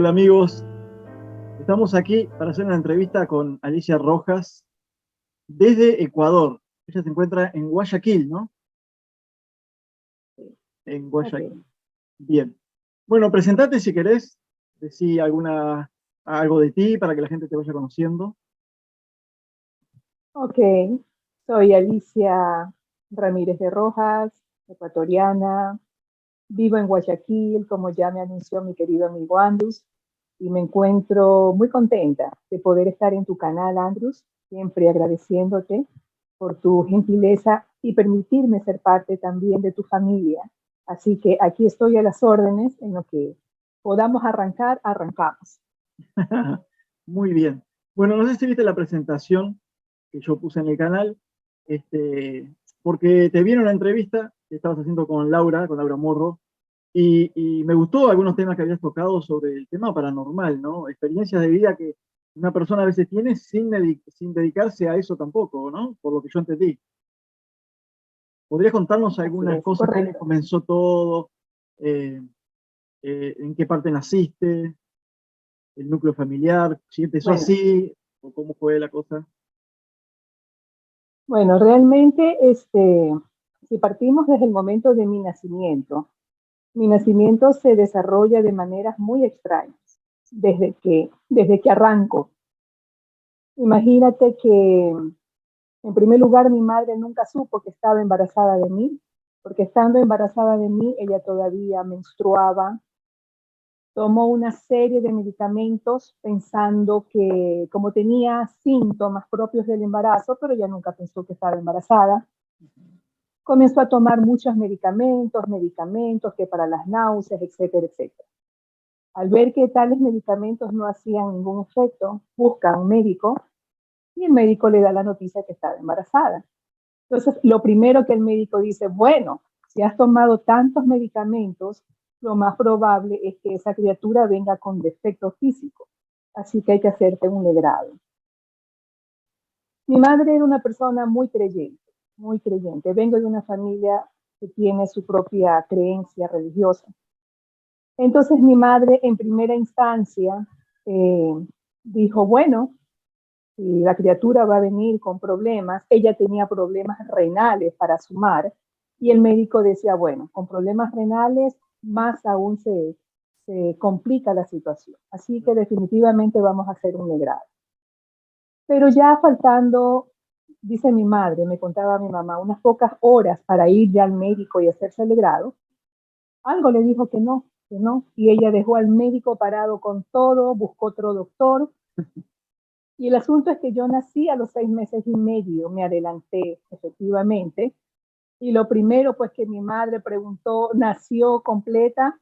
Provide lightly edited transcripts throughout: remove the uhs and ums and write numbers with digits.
Hola amigos, estamos aquí para hacer una entrevista con Alicia Rojas desde Ecuador. Ella se encuentra en Guayaquil, ¿no? En Ok, Guayaquil. Bien. Bueno, presentate si querés, decí algo de ti para que la gente te vaya conociendo. ok. Soy Alicia Ramírez de Rojas, ecuatoriana. Vivo en Guayaquil, como ya me anunció mi querido amigo Andrus, y me encuentro muy contenta de poder estar en tu canal, Andrus, siempre agradeciéndote por tu gentileza y permitirme ser parte también de tu familia. Así que aquí estoy a las órdenes en lo que podamos arrancar, arrancamos. Muy bien. Bueno, no sé si viste la presentación que yo puse en el canal, porque te vi en una entrevista que estabas haciendo con Laura Morro, y me gustó algunos temas que habías tocado sobre el tema paranormal, ¿no? Experiencias de vida que una persona a veces tiene sin dedicarse a eso tampoco, ¿no? Por lo que yo entendí. ¿Podrías contarnos Así algunas es, cosas, cómo correcto. comenzó todo, eh, en qué parte naciste, el núcleo familiar, si empezó Bueno, así, o cómo fue la cosa? Bueno, realmente, si partimos desde el momento de mi nacimiento se desarrolla de maneras muy extrañas desde que arranco. Imagínate que, en primer lugar, mi madre nunca supo que estaba embarazada de mí, porque estando embarazada de mí, ella todavía menstruaba, tomó una serie de medicamentos pensando que como tenía síntomas propios del embarazo, pero ella nunca pensó que estaba embarazada. Comenzó a tomar muchos medicamentos que para las náuseas, etcétera, etcétera. Al ver que tales medicamentos no hacían ningún efecto, busca a un médico y el médico le da la noticia que estaba embarazada. Entonces, lo primero que el médico dice, bueno, si has tomado tantos medicamentos, lo más probable es que esa criatura venga con defecto físico. Así que hay que hacerte un legrado. Mi madre era una persona muy creyente, muy creyente. Vengo de una familia que tiene su propia creencia religiosa. Entonces mi madre en primera instancia eh, dijo, bueno, si la criatura va a venir con problemas, ella tenía problemas renales para sumar, y el médico decía, bueno, con problemas renales más aún se complica la situación. Así que definitivamente vamos a hacer un legrado. Pero ya faltando, dice mi madre, me contaba mi mamá, unas pocas horas para ir ya al médico y hacerse el legrado, algo le dijo que no, y ella dejó al médico parado con todo, buscó otro doctor, y el asunto es que yo nací a los 6 meses y medio, me adelanté efectivamente, y lo primero pues que mi madre preguntó, ¿nació completa?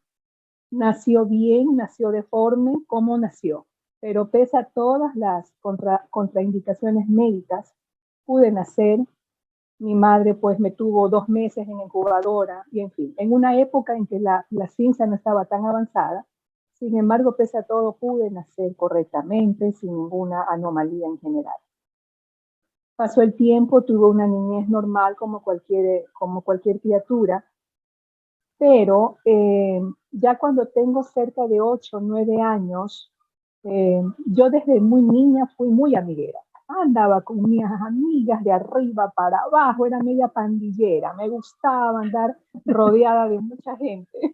¿Nació bien? ¿Nació deforme? ¿Cómo nació? Pero pese a todas las contraindicaciones médicas, pude nacer. Mi madre pues me tuvo 2 meses en incubadora y en fin, en una época en que la ciencia no estaba tan avanzada. Sin embargo, pese a todo, pude nacer correctamente, sin ninguna anomalía en general. Pasó el tiempo, tuve una niñez normal como cualquier criatura, pero ya cuando tengo cerca de 8 o 9 años, yo desde muy niña fui muy amiguera. Andaba con mis amigas de arriba para abajo, era media pandillera, me gustaba andar rodeada de mucha gente.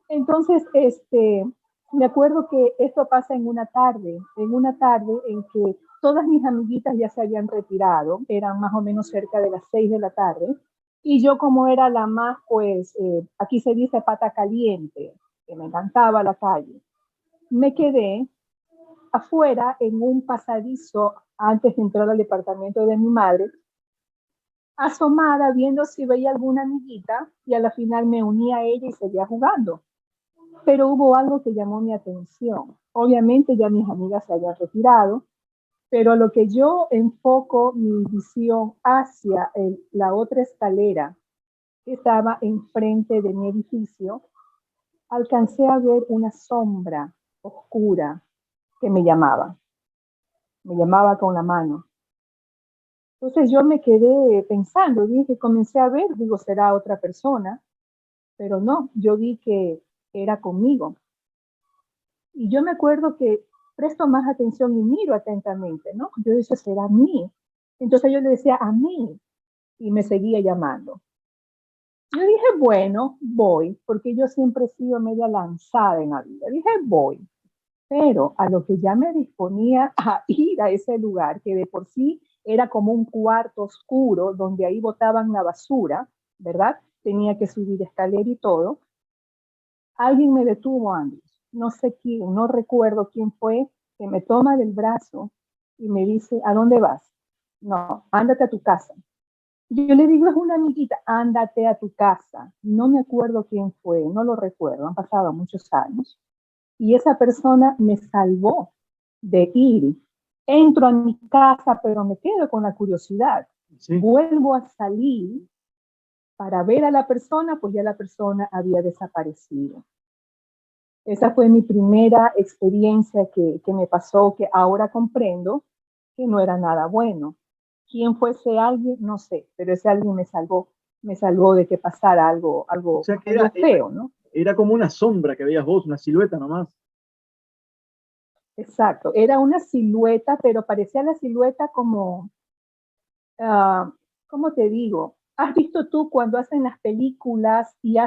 Entonces, me acuerdo que esto pasa en una tarde en que todas mis amiguitas ya se habían retirado, eran más o menos cerca de las 6 de la tarde, y yo como era la más, pues, aquí se dice pata caliente, que me encantaba la calle, me quedé afuera en un pasadizo antes de entrar al departamento de mi madre, asomada viendo si veía alguna amiguita, y a la final me uní a ella y seguía jugando. Pero hubo algo que llamó mi atención. Obviamente ya mis amigas se habían retirado, pero a lo que yo enfoco mi visión hacia la otra escalera que estaba enfrente de mi edificio, alcancé a ver una sombra oscura que me llamaba con la mano. Entonces yo me quedé pensando, dije, comencé a ver, digo, será otra persona, pero no, yo vi que era conmigo. Y yo me acuerdo que presto más atención y miro atentamente, ¿no? Yo decía, será a mí. Entonces yo le decía, a mí, y me seguía llamando. Yo dije, bueno, voy, porque yo siempre he sido media lanzada en la vida. Dije, voy. Pero a lo que ya me disponía a ir a ese lugar, que de por sí era como un cuarto oscuro donde ahí botaban la basura, ¿verdad? Tenía que subir escalera y todo. Alguien me detuvo, Andrés. No sé quién, no recuerdo quién fue, que me toma del brazo y me dice, ¿a dónde vas? No, ándate a tu casa. Yo le digo, es una amiguita, ándate a tu casa. No me acuerdo quién fue, no lo recuerdo, han pasado muchos años. Y esa persona me salvó de ir. Entro a mi casa, pero me quedo con la curiosidad. Sí. Vuelvo a salir para ver a la persona, pues ya la persona había desaparecido. Esa fue mi primera experiencia que me pasó, que ahora comprendo que no era nada bueno. ¿Quién fue ese alguien? No sé, pero ese alguien me salvó de que pasara O sea que algo feo, ¿no? era como una sombra que veías vos, una silueta nomás. Exacto, era una silueta, pero parecía la silueta como, uh, ¿cómo te digo? ¿Has visto tú cuando hacen las películas y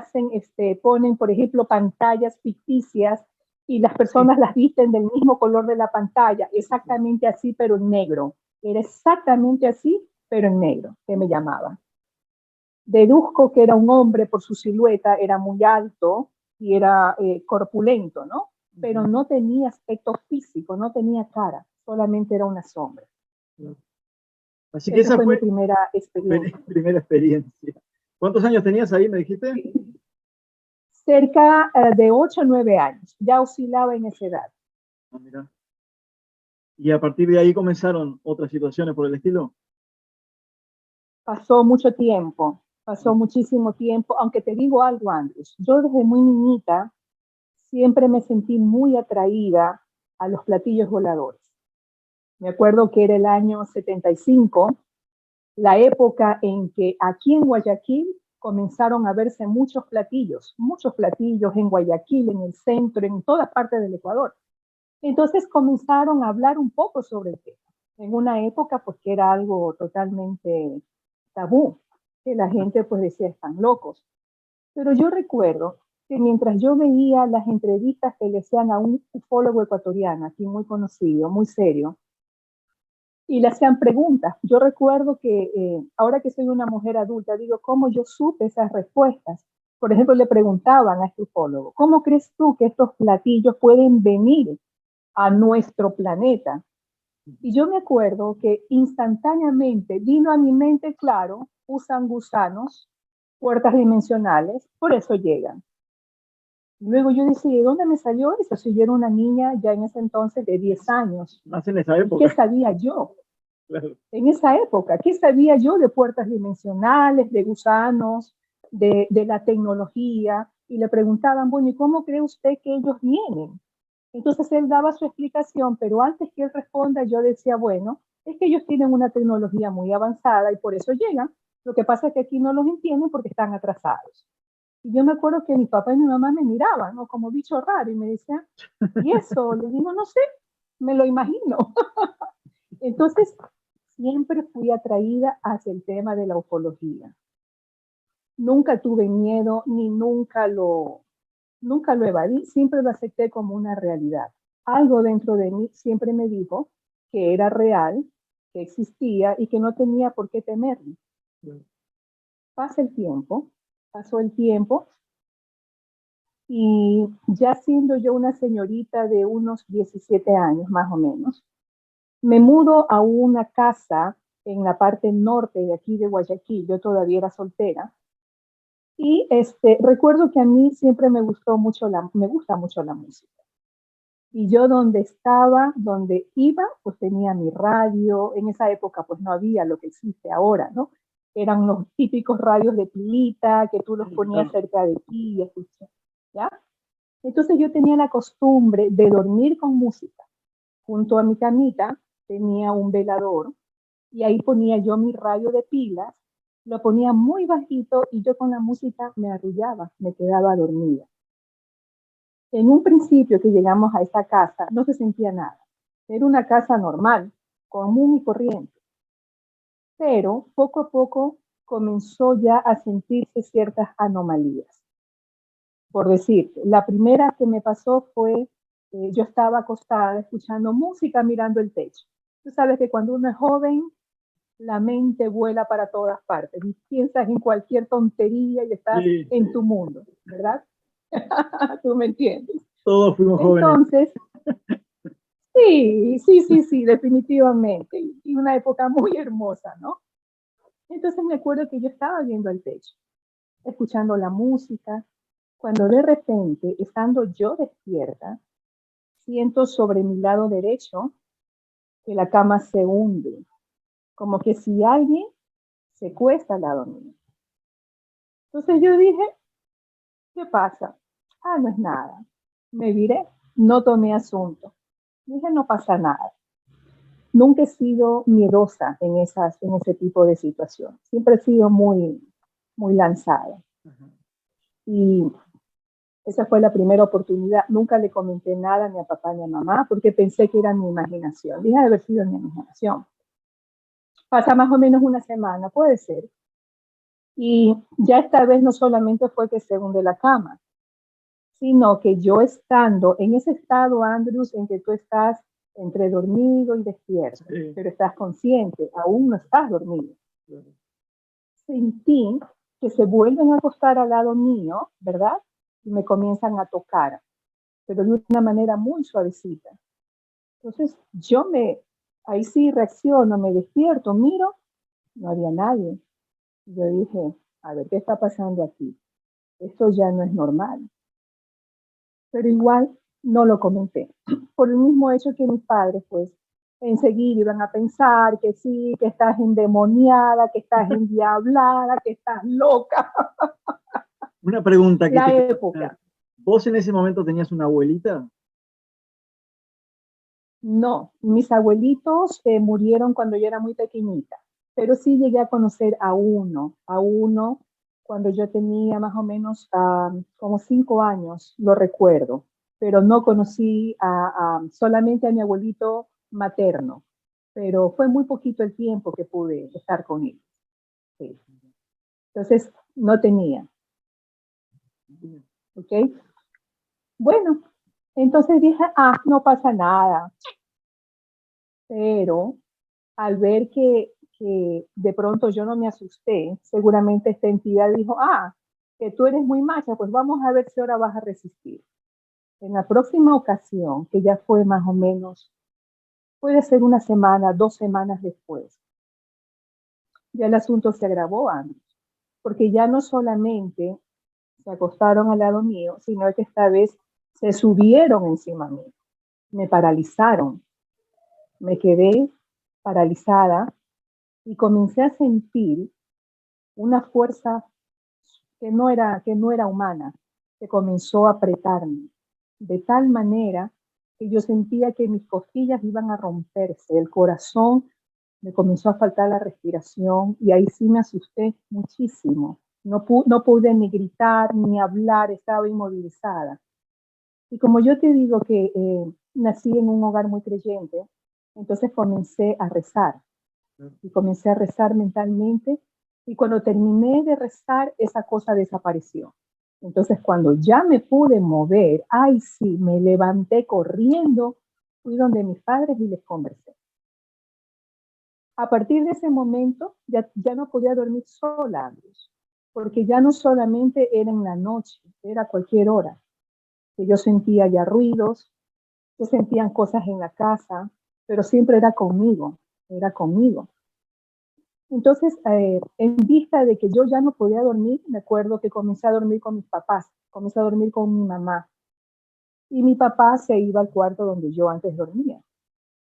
ponen, por ejemplo, pantallas ficticias y las Sí. personas las visten del mismo color de la pantalla? Exactamente así, pero en negro. Era exactamente así, pero en negro, que me llamaba. Deduzco que era un hombre por su silueta, era muy alto y era corpulento, ¿no? Pero no tenía aspecto físico, no tenía cara, solamente era una sombra. Así que Esa esa fue mi fue primera tu experiencia. primera experiencia. ¿Cuántos años tenías ahí, me dijiste? Cerca de 8 o 9 años, ya oscilaba en esa edad. Ah, mira. Y a partir de ahí comenzaron otras situaciones por el estilo. Pasó muchísimo tiempo, aunque te digo algo, Andrés, yo desde muy niñita siempre me sentí muy atraída a los platillos voladores. Me acuerdo que era el año 75, la época en que aquí en Guayaquil comenzaron a verse muchos platillos en Guayaquil, en el centro, en todas partes del Ecuador. Entonces comenzaron a hablar un poco sobre el tema. En una época pues que era algo totalmente tabú, que la gente pues decía están locos. Pero yo recuerdo que mientras yo veía las entrevistas que le hacían a un ufólogo ecuatoriano, aquí muy conocido, muy serio, y le hacían preguntas. Yo recuerdo que ahora que soy una mujer adulta, digo, ¿cómo yo supe esas respuestas? Por ejemplo, le preguntaban a este ufólogo, ¿cómo crees tú que estos platillos pueden venir a nuestro planeta? Y yo me acuerdo que instantáneamente vino a mi mente, claro, usan gusanos, puertas dimensionales, por eso llegan. Luego yo decía, ¿de dónde me salió eso? Si yo era una niña ya en ese entonces de 10 años. Más en esa ¿Y qué época. sabía yo? Claro. En esa época, ¿qué sabía yo de puertas dimensionales, de gusanos, de la tecnología? Y le preguntaban, bueno, ¿y cómo cree usted que ellos vienen? Entonces él daba su explicación, pero antes que él responda, yo decía, bueno, es que ellos tienen una tecnología muy avanzada y por eso llegan. Lo que pasa es que aquí no los entienden porque están atrasados. Y yo me acuerdo que mi papá y mi mamá me miraban, ¿no? Como bicho raro y me decían, ¿y eso? Le digo, no sé, me lo imagino. Entonces, siempre fui atraída hacia el tema de la ufología. Nunca tuve miedo ni nunca lo evadí, siempre lo acepté como una realidad. Algo dentro de mí siempre me dijo que era real, que existía y que no tenía por qué temerlo. Pasa el tiempo, pasó el tiempo y ya siendo yo una señorita de unos 17 años más o menos, me mudo a una casa en la parte norte de aquí de Guayaquil, yo todavía era soltera, y recuerdo que a mí siempre me gusta mucho la música. Y yo donde estaba, donde iba, pues tenía mi radio. En esa época pues no había lo que existe ahora, ¿no? Eran los típicos radios de pilita que tú los ponías Claro. cerca de ti y escuchas, ¿ya? Entonces yo tenía la costumbre de dormir con música. Junto a mi camita tenía un velador y ahí ponía yo mi radio de pilas, lo ponía muy bajito y yo con la música me arrullaba, me quedaba dormida. En un principio que llegamos a esa casa, no se sentía nada. Era una casa normal, común y corriente. Pero poco a poco comenzó ya a sentirse ciertas anomalías. Por decirte, la primera que me pasó fue, yo estaba acostada escuchando música, mirando el techo. Tú sabes que cuando uno es joven, la mente vuela para todas partes y piensas en cualquier tontería y estás Sí, en sí. tu mundo, ¿verdad? Tú me entiendes. Todos fuimos jóvenes. Entonces, sí, definitivamente. Y una época muy hermosa, ¿no? Entonces me acuerdo que yo estaba viendo el techo, escuchando la música, cuando de repente, estando yo despierta, siento sobre mi lado derecho que la cama se hunde, como que si alguien se cuesta al lado mío. Entonces yo dije, ¿qué pasa? Ah, no es nada. Me viré, no tomé asunto. Dije, no pasa nada. Nunca he sido miedosa en ese tipo de situaciones. Siempre he sido muy lanzada. Ajá. Y esa fue la primera oportunidad. Nunca le comenté nada ni a papá ni a mamá porque pensé que era mi imaginación. Dije de haber sido mi imaginación. Pasa más o menos una semana, puede ser. Y ya esta vez no solamente fue que se hunde la cama, sino que yo estando en ese estado, Andrews, en que tú estás entre dormido y despierto, Sí, pero estás consciente, aún no estás dormido. claro. Sentí que se vuelven a acostar al lado mío, ¿verdad? Y me comienzan a tocar, pero de una manera muy suavecita. Entonces ahí sí reacciono, me despierto, miro, no había nadie. Yo dije, a ver, ¿qué está pasando aquí? Esto ya no es normal. Pero igual no lo comenté. Por el mismo hecho que mis padres, pues, enseguida iban a pensar que sí, que estás endemoniada, que estás endiablada, que estás loca. Una pregunta que La te quiero hacer. época. ¿Vos en ese momento tenías una abuelita? No, mis abuelitos murieron cuando yo era muy pequeñita, pero sí llegué a conocer a uno cuando yo tenía más o menos como 5 años, lo recuerdo, pero no conocí solamente a mi abuelito materno, pero fue muy poquito el tiempo que pude estar con él. Sí. Entonces, no tenía, ¿ok? Bueno, entonces dije, no pasa nada, pero al ver que de pronto yo no me asusté, seguramente esta entidad dijo, que tú eres muy macha, pues vamos a ver si ahora vas a resistir. En la próxima ocasión, que ya fue más o menos, puede ser una semana, 2 semanas después, ya el asunto se agravó, Andy, porque ya no solamente se acostaron al lado mío, sino que esta vez se subieron encima mío, me paralizaron, me quedé paralizada y comencé a sentir una fuerza que no era humana, que comenzó a apretarme, de tal manera que yo sentía que mis costillas iban a romperse, el corazón me comenzó a faltar la respiración y ahí sí me asusté muchísimo. No pude ni gritar ni hablar, estaba inmovilizada. Y como yo te digo que nací en un hogar muy creyente, entonces comencé a rezar y comencé a rezar mentalmente y cuando terminé de rezar, esa cosa desapareció. Entonces, cuando ya me pude mover, ay, sí, me levanté corriendo, fui donde mis padres y les conversé. A partir de ese momento, ya no podía dormir sola, Andrés, porque ya no solamente era en la noche, era a cualquier hora, que yo sentía ya ruidos, se sentían cosas en la casa, pero siempre era conmigo, era conmigo. Entonces, en vista de que yo ya no podía dormir, me acuerdo que comencé a dormir con mis papás, comencé a dormir con mi mamá. Y mi papá se iba al cuarto donde yo antes dormía.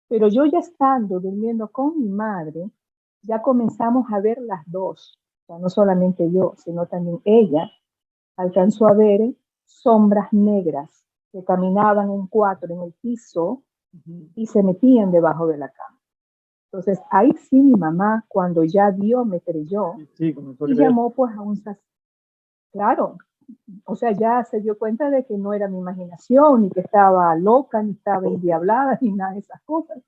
Pero yo ya estando durmiendo con mi madre, ya comenzamos a ver las dos. O sea, no solamente yo, sino también ella alcanzó a ver sombras negras que caminaban en cuatro en el piso y se metían debajo de la cama. Entonces, ahí sí mi mamá, cuando ya vio, me creyó Sí, comenzó a y creer. llamó pues a un sacerdote. Claro, o sea, ya se dio cuenta de que no era mi imaginación, ni que estaba loca, ni estaba endiablada, ni nada de esas cosas.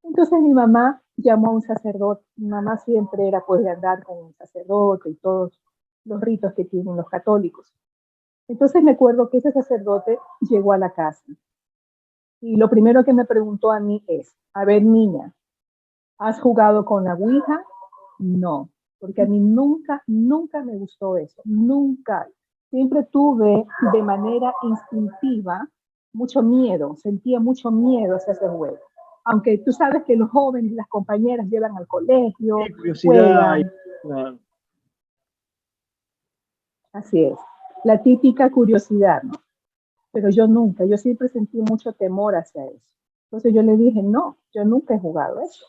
Entonces mi mamá llamó a un sacerdote. Mi mamá siempre era pues de andar con un sacerdote y todos los ritos que tienen los católicos. Entonces me acuerdo que ese sacerdote llegó a la casa y lo primero que me preguntó a mí es, a ver niña, ¿has jugado con la Ouija? No, porque a mí nunca, nunca me gustó eso, nunca. Siempre tuve de manera instintiva mucho miedo, sentía mucho miedo hacia ese juego. Aunque tú sabes que los jóvenes, las compañeras llevan al colegio, Sí, curiosidad. juegan, Claro. así es. La típica curiosidad, ¿no? Pero yo nunca, yo siempre sentí mucho temor hacia eso. Entonces yo le dije, no, yo nunca he jugado eso.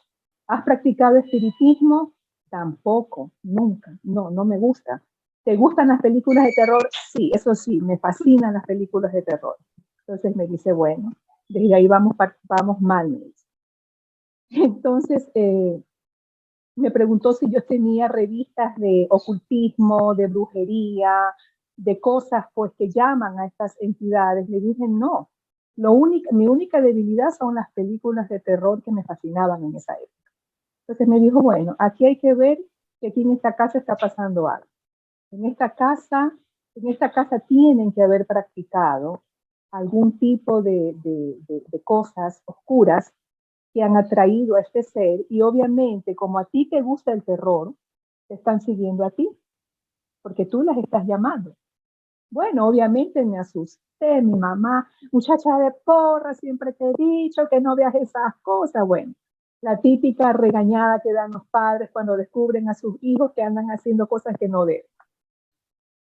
¿Has practicado espiritismo? Tampoco, nunca, no, no me gusta. ¿Te gustan las películas de terror? Sí, eso sí, me fascinan las películas de terror. Entonces me dice, bueno, desde ahí vamos mal. Me dice. Entonces me preguntó si yo tenía revistas de ocultismo, de brujería, de cosas pues que llaman a estas entidades. Le dije, no, mi única debilidad son las películas de terror que me fascinaban en esa época. Entonces me dijo, bueno, aquí hay que ver que aquí en esta casa está pasando algo. En en esta casa tienen que haber practicado algún tipo de cosas oscuras que han atraído a este ser y obviamente como a ti te gusta el terror, te están siguiendo a ti, porque tú las estás llamando. Bueno, obviamente me asusté, mi mamá, muchacha de porra, siempre te he dicho que no veas esas cosas. Bueno, la típica regañada que dan los padres cuando descubren a sus hijos que andan haciendo cosas que no deben.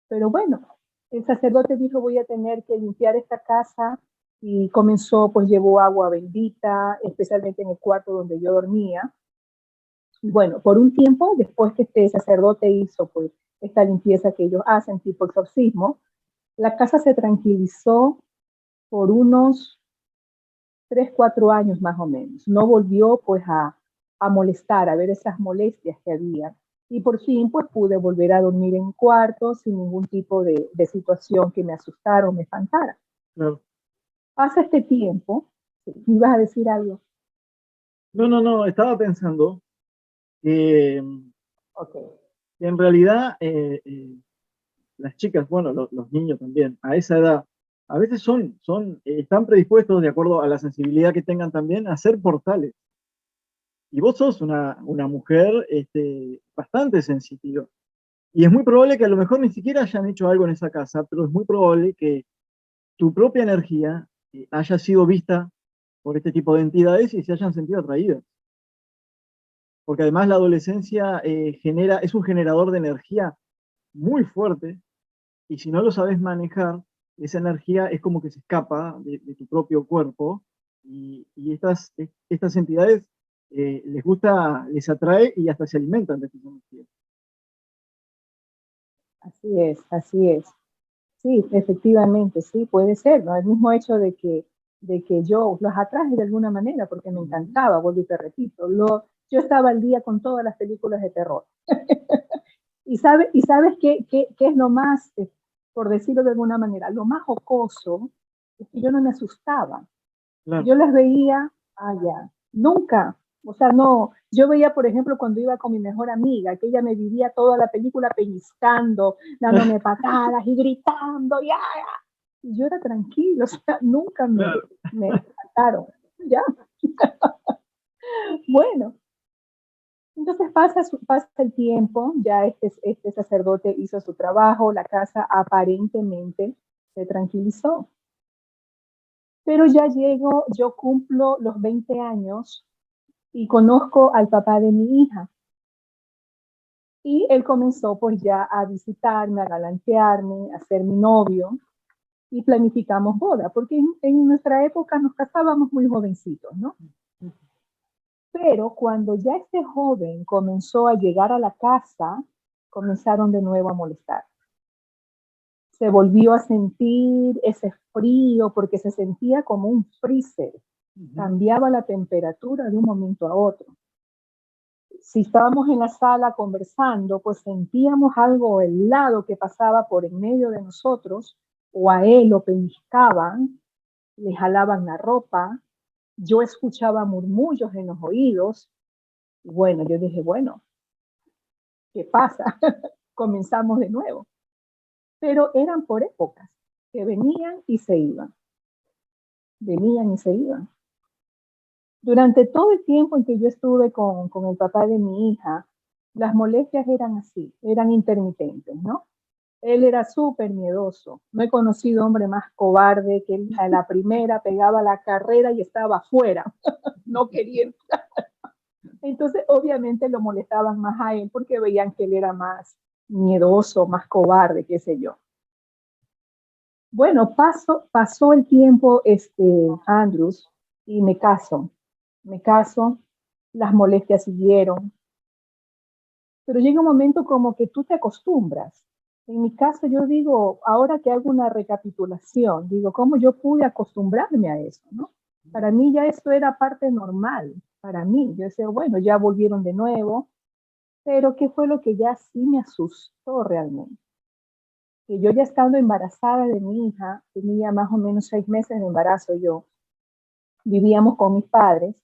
Pero bueno, el sacerdote dijo, voy a tener que limpiar esta casa y comenzó, pues llevó agua bendita, especialmente en el cuarto donde yo dormía. Y bueno, por un tiempo, después que este sacerdote hizo pues esta limpieza que ellos hacen, tipo exorcismo, la casa se tranquilizó por unos 3, 4 años más o menos. No volvió pues a molestar, a ver esas molestias que había. Y por fin pues pude volver a dormir en cuarto sin ningún tipo de situación que me asustara o me espantara. Claro. Pasa este tiempo, ¿me ibas a decir algo? No, no, no, estaba pensando que, Ok. que en realidad las chicas, bueno, los niños también, a esa edad, a veces están predispuestos, de acuerdo a la sensibilidad que tengan también, a ser portales. Y vos sos una mujer bastante sensitiva. Y es muy probable que a lo mejor ni siquiera hayan hecho algo en esa casa, pero es muy probable que tu propia energía haya sido vista por este tipo de entidades y se hayan sentido atraídas. Porque además la adolescencia es un generador de energía muy fuerte y si no lo sabes manejar, esa energía es como que se escapa de tu propio cuerpo y estas entidades les gusta, les atrae y hasta se alimentan de esta energía. Así es, así es. Sí, efectivamente, sí, puede ser, ¿no? El mismo hecho de que yo los atraje de alguna manera, porque me encantaba, vuelvo y te repito, yo estaba al día con todas las películas de terror. Y sabes qué es lo más, por decirlo de alguna manera, lo más jocoso, es que yo no me asustaba. Claro. Yo las veía, ya, nunca. O sea, no, yo veía, por ejemplo, cuando iba con mi mejor amiga, que ella me vivía toda la película pellizcando, dándome patadas y gritando, ya, ya. Y yo era tranquila, o sea, nunca Claro. me mataron, ¿ya? Bueno, entonces pasa el tiempo, ya este sacerdote hizo su trabajo, la casa aparentemente se tranquilizó. Pero ya llego, yo cumplo los 20 años y conozco al papá de mi hija. Y él comenzó pues ya a visitarme, a galantearme, a ser mi novio y planificamos boda, porque en nuestra época nos casábamos muy jovencitos, ¿no? Pero cuando ya este joven comenzó a llegar a la casa, comenzaron de nuevo a molestar. Se volvió a sentir ese frío porque se sentía como un freezer. Cambiaba la temperatura de un momento a otro. si estábamos en la sala conversando, pues sentíamos algo helado que pasaba por en medio de nosotros, o a él lo pellizcaban, le jalaban la ropa, yo escuchaba murmullos en los oídos, y bueno, yo dije, bueno, ¿qué pasa? Comenzamos de nuevo. Pero eran por épocas, que venían y se iban, venían y se iban. Durante todo el tiempo en que yo estuve con el papá de mi hija, las molestias eran así, eran intermitentes, ¿no? Él era súper miedoso. No he conocido hombre más cobarde que él. A la primera pegaba la carrera y estaba afuera, no quería entrar. Entonces, obviamente lo molestaban más a él porque veían que él era más miedoso, más cobarde, qué sé yo. Bueno, pasó el tiempo, Andrews, y me caso, las molestias siguieron, pero llega un momento como que tú te acostumbras. En mi caso, yo digo, ahora que hago una recapitulación, digo, ¿cómo yo pude acostumbrarme a eso, no? Para mí ya esto era parte normal, para mí. Yo decía, bueno, ya volvieron de nuevo, pero ¿qué fue lo que ya sí me asustó realmente? Que yo ya estando embarazada de mi hija, tenía más o menos 6 meses de embarazo yo, vivíamos con mis padres,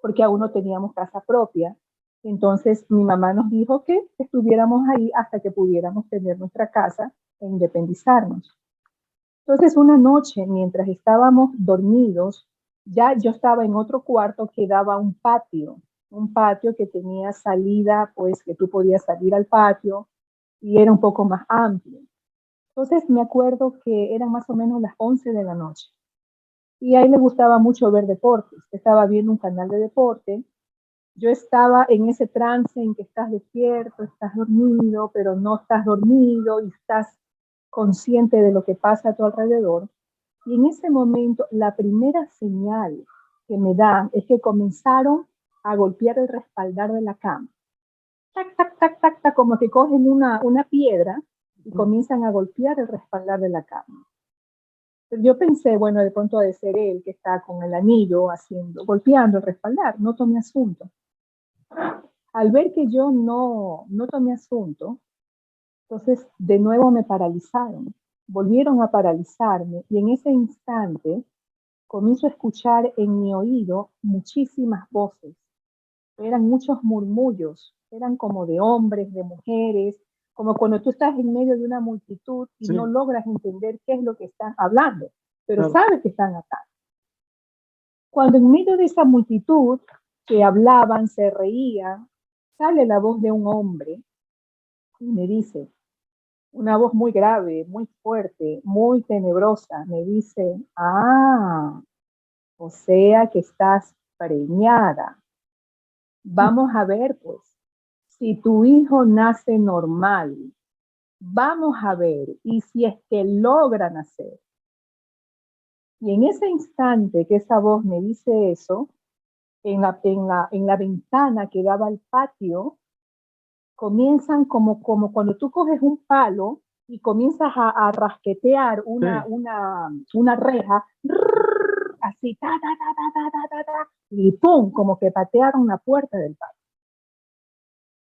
porque aún no teníamos casa propia. Entonces mi mamá nos dijo que estuviéramos ahí hasta que pudiéramos tener nuestra casa e independizarnos. Entonces una noche, mientras estábamos dormidos, ya yo estaba en otro cuarto que daba a un patio que tenía salida, pues que tú podías salir al patio y era un poco más amplio. Entonces me acuerdo que eran más o menos las 11 de la noche y a él le gustaba mucho ver deportes. Estaba viendo un canal de deporte. Yo estaba en ese trance en que estás despierto, estás dormido, pero no estás dormido y estás consciente de lo que pasa a tu alrededor. Y en ese momento, la primera señal que me dan es que comenzaron a golpear el respaldar de la cama. Tac, tac, tac, tac, tac, como que cogen una piedra y comienzan a golpear el respaldar de la cama. Pero yo pensé, bueno, de pronto ha de ser él que está con el anillo haciendo, golpeando el respaldar, no tomé asunto. Al ver que yo no tomé asunto, entonces de nuevo me paralizaron, volvieron a paralizarme y en ese instante comienzo a escuchar en mi oído muchísimas voces. Eran muchos murmullos, eran como de hombres, de mujeres, como cuando tú estás en medio de una multitud y Sí, no logras entender qué es lo que están hablando, pero claro. sabes que están acá. Cuando en medio de esa multitud que hablaban, se reían, sale la voz de un hombre y me dice, una voz muy grave, muy fuerte, muy tenebrosa, me dice, o sea que estás preñada. Vamos a ver, pues, si tu hijo nace normal, vamos a ver, y si es que logra nacer. Y en ese instante que esa voz me dice eso, en la ventana que daba al patio, comienzan como cuando tú coges un palo y comienzas a rasquetear Sí, una reja, así, ta, ta, ta, ta, ta, ta, ta, ta, y pum, como que patearon la puerta del patio.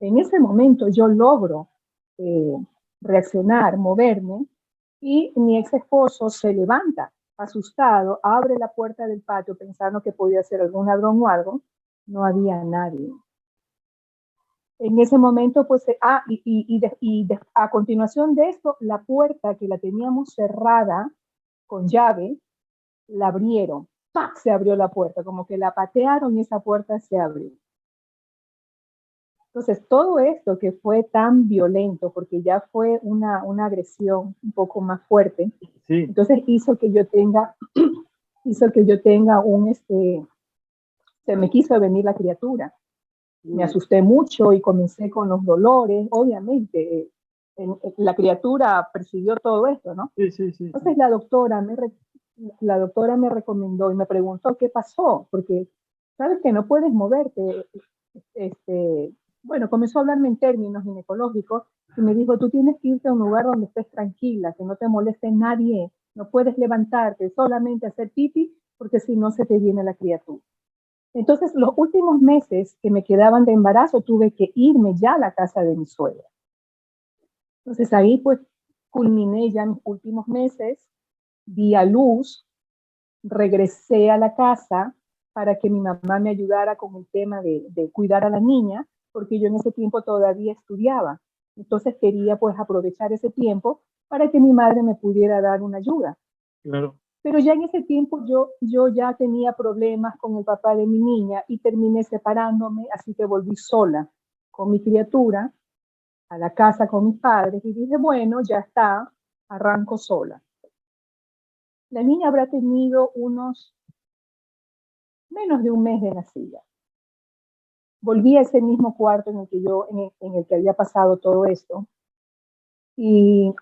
En ese momento yo logro eh, reaccionar, moverme, y mi ex esposo se levanta asustado, abre la puerta del patio pensando que podía ser algún ladrón o algo. No había nadie. En ese momento, pues, a continuación de esto, la puerta que la teníamos cerrada con llave, la abrieron. ¡Pac! Se abrió la puerta, como que la patearon y esa puerta se abrió. Entonces, todo esto que fue tan violento, porque ya fue una agresión un poco más fuerte, sí. entonces hizo que yo tenga se me quiso venir la criatura. Me asusté mucho y comencé con los dolores, obviamente. La criatura percibió todo esto, ¿no? Sí, sí, sí, sí. Entonces la doctora me recomendó y me preguntó qué pasó, porque sabes que no puedes moverte. Este, bueno, comenzó a hablarme en términos ginecológicos y me dijo, tú tienes que irte a un lugar donde estés tranquila, que no te moleste nadie, no puedes levantarte, solamente hacer pipí, porque si no se te viene la criatura. Entonces, los últimos meses que me quedaban de embarazo, tuve que irme ya a la casa de mi suegra. Entonces, ahí pues culminé ya mis últimos meses, di a luz, regresé a la casa para que mi mamá me ayudara con el tema de cuidar a la niña, porque yo en ese tiempo todavía estudiaba. Entonces quería pues aprovechar ese tiempo para que mi madre me pudiera dar una ayuda. Claro. Pero ya en ese tiempo yo ya tenía problemas con el papá de mi niña y terminé separándome, así que volví sola con mi criatura a la casa con mis padres y dije, bueno, ya está, arranco sola. La niña habrá tenido unos menos de un mes de nacida. Volví a ese mismo cuarto en el que en el que había pasado todo esto. Y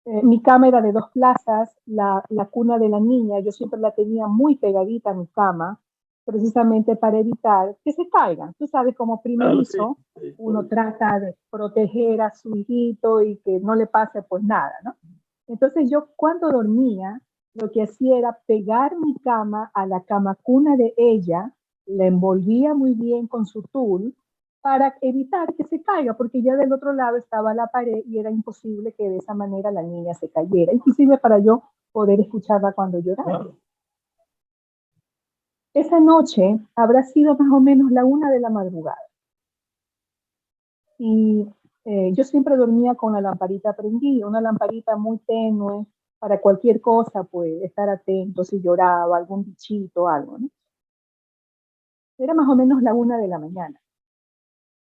mi cama era de 2 plazas, la cuna de la niña, yo siempre la tenía muy pegadita a mi cama, precisamente para evitar que se caiga. Tú sabes, como Claro, sí, primerizo, sí, uno trata de proteger a su hijito y que no le pase pues nada, ¿no? Entonces yo cuando dormía, lo que hacía era pegar mi cama a la cama cuna de ella, la envolvía muy bien con su tul para evitar que se caiga, porque ya del otro lado estaba la pared y era imposible que de esa manera la niña se cayera, inclusive para yo poder escucharla cuando lloraba. claro. Esa noche habrá sido más o menos la 1 de la madrugada y yo siempre dormía con la lamparita prendida, una lamparita muy tenue para cualquier cosa, pues estar atento si lloraba, algún bichito, algo, ¿no? Era más o menos la 1 de la mañana.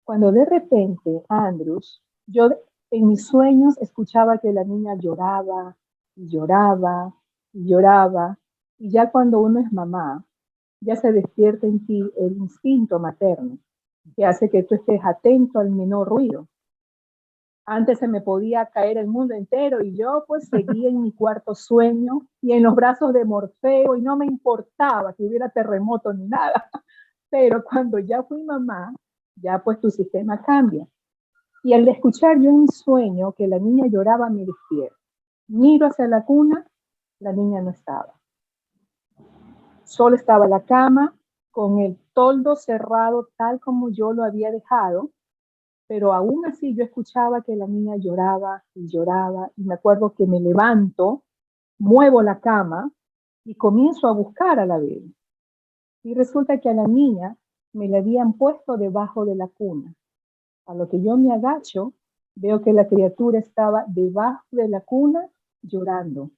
Cuando de repente, Andrews, yo en mis sueños escuchaba que la niña lloraba y lloraba y lloraba, y ya cuando uno es mamá, ya se despierta en ti el instinto materno, que hace que tú estés atento al menor ruido. Antes se me podía caer el mundo entero y yo pues seguía en mi cuarto sueño y en los brazos de Morfeo y no me importaba que hubiera terremoto ni nada. Pero cuando ya fui mamá, ya pues tu sistema cambia. Y al escuchar yo en mi sueño que la niña lloraba, me despierto. Miro hacia la cuna, la niña no estaba. Solo estaba la cama con el toldo cerrado tal como yo lo había dejado, pero aún así yo escuchaba que la niña lloraba y lloraba y me acuerdo que me levanto, muevo la cama y comienzo a buscar a la bebé. Y resulta que a la niña me la habían puesto debajo de la cuna. A lo que yo me agacho, veo que la criatura estaba debajo de la cuna llorando.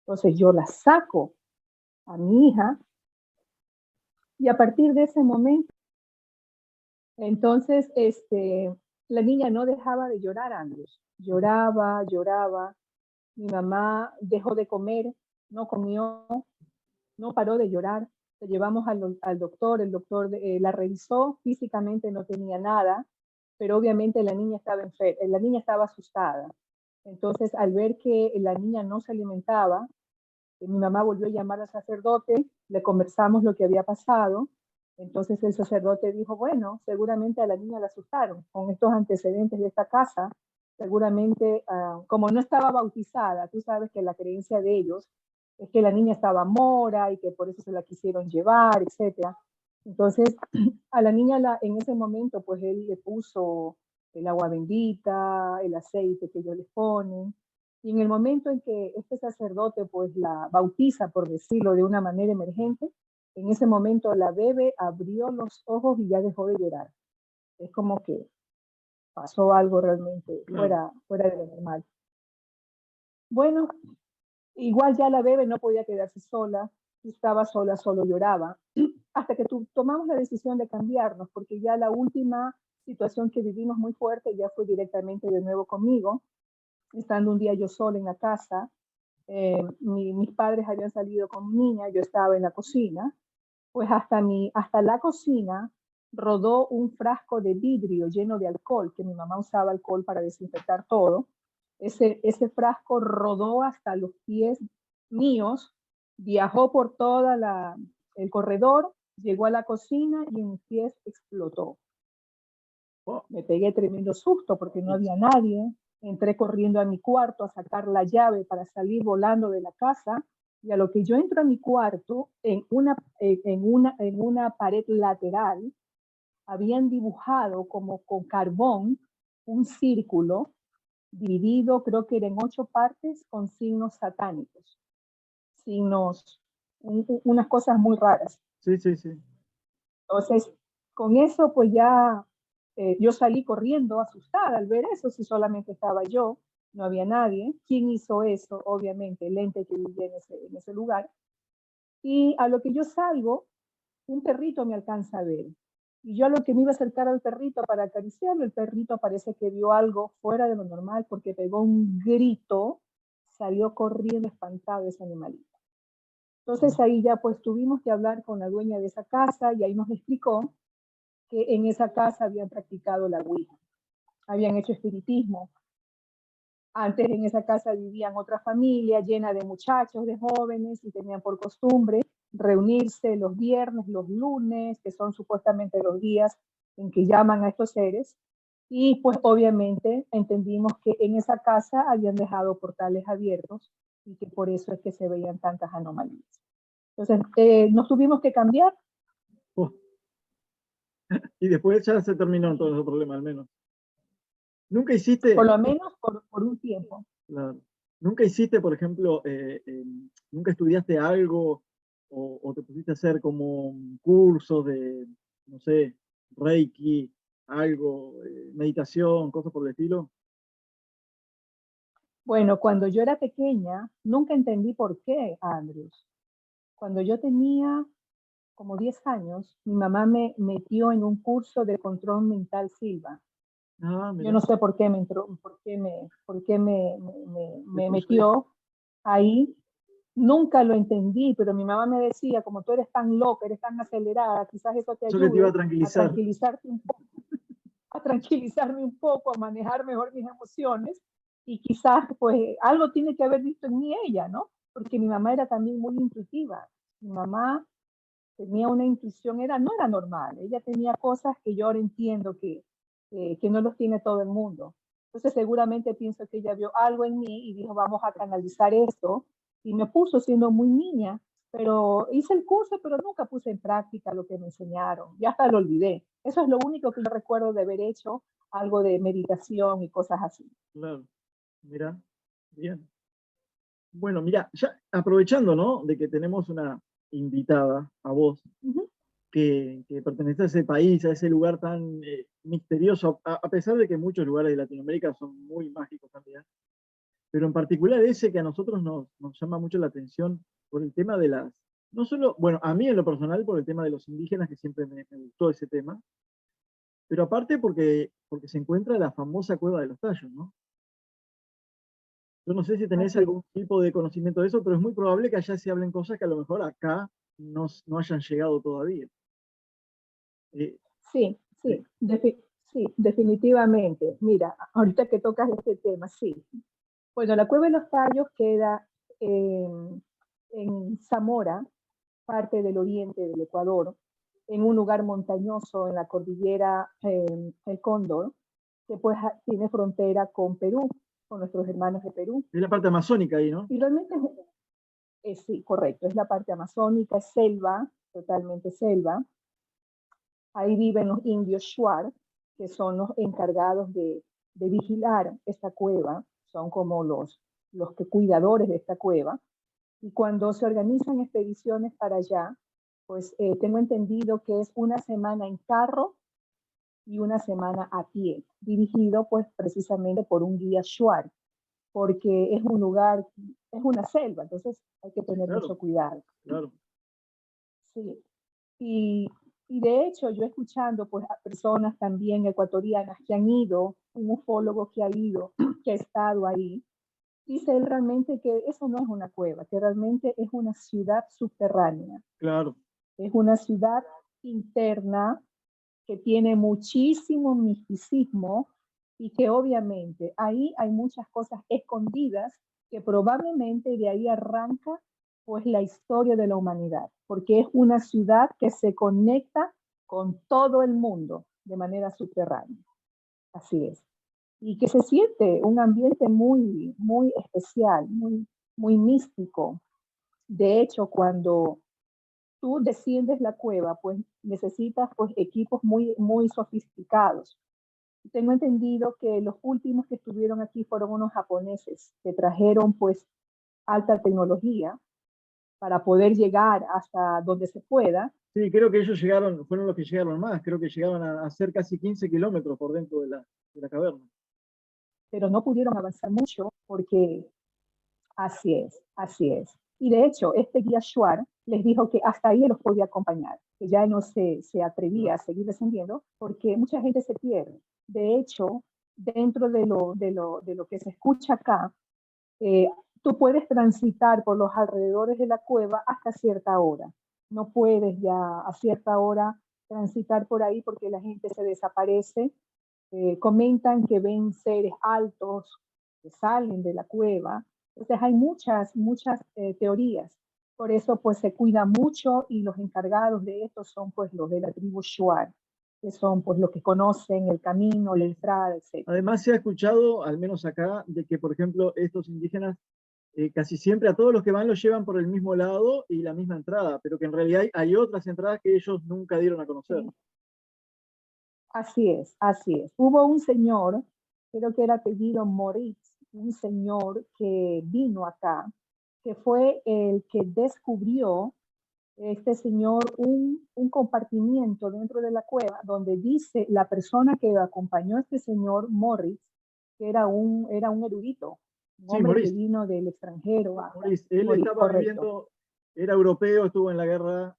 Entonces yo la saco a mi hija y a partir de ese momento, entonces, la niña no dejaba de llorar, Andrés. Lloraba, lloraba. Mi mamá dejó de comer, no comió, no paró de llorar. La llevamos al doctor, el doctor la revisó, físicamente no tenía nada, pero obviamente la niña estaba enferma, la niña estaba asustada. Entonces, al ver que la niña no se alimentaba, mi mamá volvió a llamar al sacerdote, le conversamos lo que había pasado. Entonces el sacerdote dijo, bueno, seguramente a la niña la asustaron con estos antecedentes de esta casa. Seguramente, como no estaba bautizada, tú sabes que la creencia de ellos es que la niña estaba mora y que por eso se la quisieron llevar, etcétera. Entonces, a la niña en ese momento, pues él le puso el agua bendita, el aceite que ellos les ponen, y en el momento en que este sacerdote pues la bautiza, por decirlo de una manera emergente, en ese momento la bebé abrió los ojos y ya dejó de llorar. Es como que pasó algo realmente fuera de lo normal. Bueno, igual ya la bebé no podía quedarse sola, estaba sola, solo lloraba, hasta que tomamos la decisión de cambiarnos, porque ya la última situación que vivimos muy fuerte ya fue directamente de nuevo conmigo, estando un día yo sola en la casa. Mis padres habían salido con mi niña, yo estaba en la cocina, pues hasta la cocina rodó un frasco de vidrio lleno de alcohol, que mi mamá usaba alcohol para desinfectar todo. Ese frasco rodó hasta los pies míos, viajó por todo el corredor, llegó a la cocina y en mis pies explotó. Me pegué tremendo susto porque no había nadie. Entré corriendo a mi cuarto a sacar la llave para salir volando de la casa Y a lo que yo entro a mi cuarto, en una pared lateral, habían dibujado como con carbón un círculo dividido, creo que era en 8 partes, con signos satánicos, signos, unas cosas muy raras. Sí, sí, sí. Entonces, con eso, pues ya yo salí corriendo asustada al ver eso, si solamente estaba yo, no había nadie. ¿Quién hizo eso? Obviamente, el ente que vivía en ese lugar. Y a lo que yo salgo, un perrito me alcanza a ver. Y yo a lo que me iba a acercar al perrito para acariciarlo, el perrito parece que vio algo fuera de lo normal porque pegó un grito, salió corriendo espantado ese animalito. Entonces ahí ya pues tuvimos que hablar con la dueña de esa casa y ahí nos explicó que en esa casa habían practicado la Ouija, habían hecho espiritismo. Antes en esa casa vivían otra familia llena de muchachos, de jóvenes, y tenían por costumbre reunirse los viernes, los lunes, que son supuestamente los días en que llaman a estos seres. Y pues obviamente entendimos que en esa casa habían dejado portales abiertos y que por eso es que se veían tantas anomalías. Entonces, nos tuvimos que cambiar. Oh, y después ya se terminaron todos los problemas, al menos. Nunca Por hiciste, lo menos por un tiempo. claro, nunca hiciste, por ejemplo, nunca estudiaste algo o te pusiste a hacer como un curso de, no sé, Reiki, algo, meditación, cosas por el estilo. Bueno, cuando yo era pequeña, nunca entendí por qué, Andrews. Cuando yo tenía como 10 años, mi mamá me metió en un curso de control mental Silva. Ah, Yo mira, no sé por qué me entró, te me puso ahí. metió ahí. Nunca lo entendí, pero mi mamá me decía, como tú eres tan loca, eres tan acelerada, quizás eso te Eso que te iba a ayude a tranquilizar. tranquilizarte un poco, a tranquilizarme un poco, a manejar mejor mis emociones, y quizás pues algo tiene que haber visto en mí ella, ¿no? Porque mi mamá era también muy intuitiva. Mi mamá tenía una intuición, no era normal, ella tenía cosas que yo ahora entiendo que no los tiene todo el mundo. Entonces seguramente pienso que ella vio algo en mí y dijo, vamos a canalizar esto, y me puso siendo muy niña, pero hice el curso, pero nunca puse en práctica lo que me enseñaron, ya hasta lo olvidé. Eso es lo único que yo recuerdo de haber hecho, algo de meditación y cosas así. Claro, mira, bien. Bueno, mira, ya aprovechando, ¿no? De que tenemos una invitada a vos, Uh -huh. que pertenece a ese país, a ese lugar tan misterioso, a pesar de que muchos lugares de Latinoamérica son muy mágicos también, pero en particular ese que a nosotros nos llama mucho la atención por el tema de las, no solo, bueno, a mí en lo personal por el tema de los indígenas, que siempre me gustó ese tema, pero aparte porque se encuentra la famosa Cueva de los Tallos, ¿no? Yo no sé si tenés Así es. algún tipo de conocimiento de eso, pero es muy probable que allá se hablen cosas que a lo mejor acá no hayan llegado todavía. Eh, Sí, eh, sí, definitivamente. Mira, ahorita que tocas este tema, sí. Bueno, la Cueva de los Tallos queda en Zamora, parte del oriente del Ecuador, en un lugar montañoso en la cordillera El Cóndor, que pues tiene frontera con Perú, con nuestros hermanos de Perú. es la parte amazónica ahí, ¿no? Y realmente sí, correcto, es la parte amazónica, es selva, totalmente selva. Ahí viven los indios Shuar, que son los encargados de vigilar esta cueva, son como los que cuidadores de esta cueva. Y cuando se organizan expediciones para allá, pues tengo entendido que es una semana en carro y una semana a pie, dirigido pues precisamente por un guía Shuar, porque es un lugar, es una selva, entonces hay que Sí, tener claro, mucho cuidado. claro. Sí. Y, y de hecho, yo escuchando pues a personas también ecuatorianas que han ido, un ufólogo que ha ido, que ha estado ahí, dice él realmente que eso no es una cueva, que realmente es una ciudad subterránea, Claro, es una ciudad interna que tiene muchísimo misticismo y que obviamente ahí hay muchas cosas escondidas que probablemente de ahí arranca pues la historia de la humanidad, porque es una ciudad que se conecta con todo el mundo de manera subterránea. Así es. Y que se siente un ambiente muy, muy especial, muy, muy místico. De hecho, cuando tú desciendes la cueva, pues necesitas pues equipos muy sofisticados. Tengo entendido que los últimos que estuvieron aquí fueron unos japoneses que trajeron pues alta tecnología para poder llegar hasta donde se pueda, Sí, creo que ellos llegaron, fueron los que llegaron más, creo que llegaron a hacer casi 15 kilómetros por dentro de la caverna. pero no pudieron avanzar mucho porque así es, así es. Y de hecho, este guía Shuar les dijo que hasta ahí los podía acompañar, que ya no se atrevía No. a seguir descendiendo porque mucha gente se pierde. De hecho, dentro de lo que se escucha acá, eh, tú puedes transitar por los alrededores de la cueva hasta cierta hora. No puedes ya a cierta hora transitar por ahí porque la gente se desaparece. Comentan que ven seres altos que salen de la cueva. Entonces hay muchas teorías. Por eso pues se cuida mucho y los encargados de esto son pues los de la tribu Shuar, que son pues los que conocen el camino, la Sí. entrada, etc. Además se ha escuchado, al menos acá, de que, por ejemplo, estos indígenas casi siempre a todos los que van los llevan por el mismo lado y la misma entrada, pero que en realidad hay otras entradas que ellos nunca dieron a conocer. Sí. Así es, así es. Hubo un señor, creo que era apellido Moritz, un señor que vino acá, que fue el que descubrió, este señor, un compartimiento dentro de la cueva donde dice la persona que acompañó a este señor Moritz, que era un erudito, un Sí, hombre que Maurice, vino del extranjero acá. Maurice, él Moritz, estaba correcto. viviendo, era europeo, estuvo en la guerra,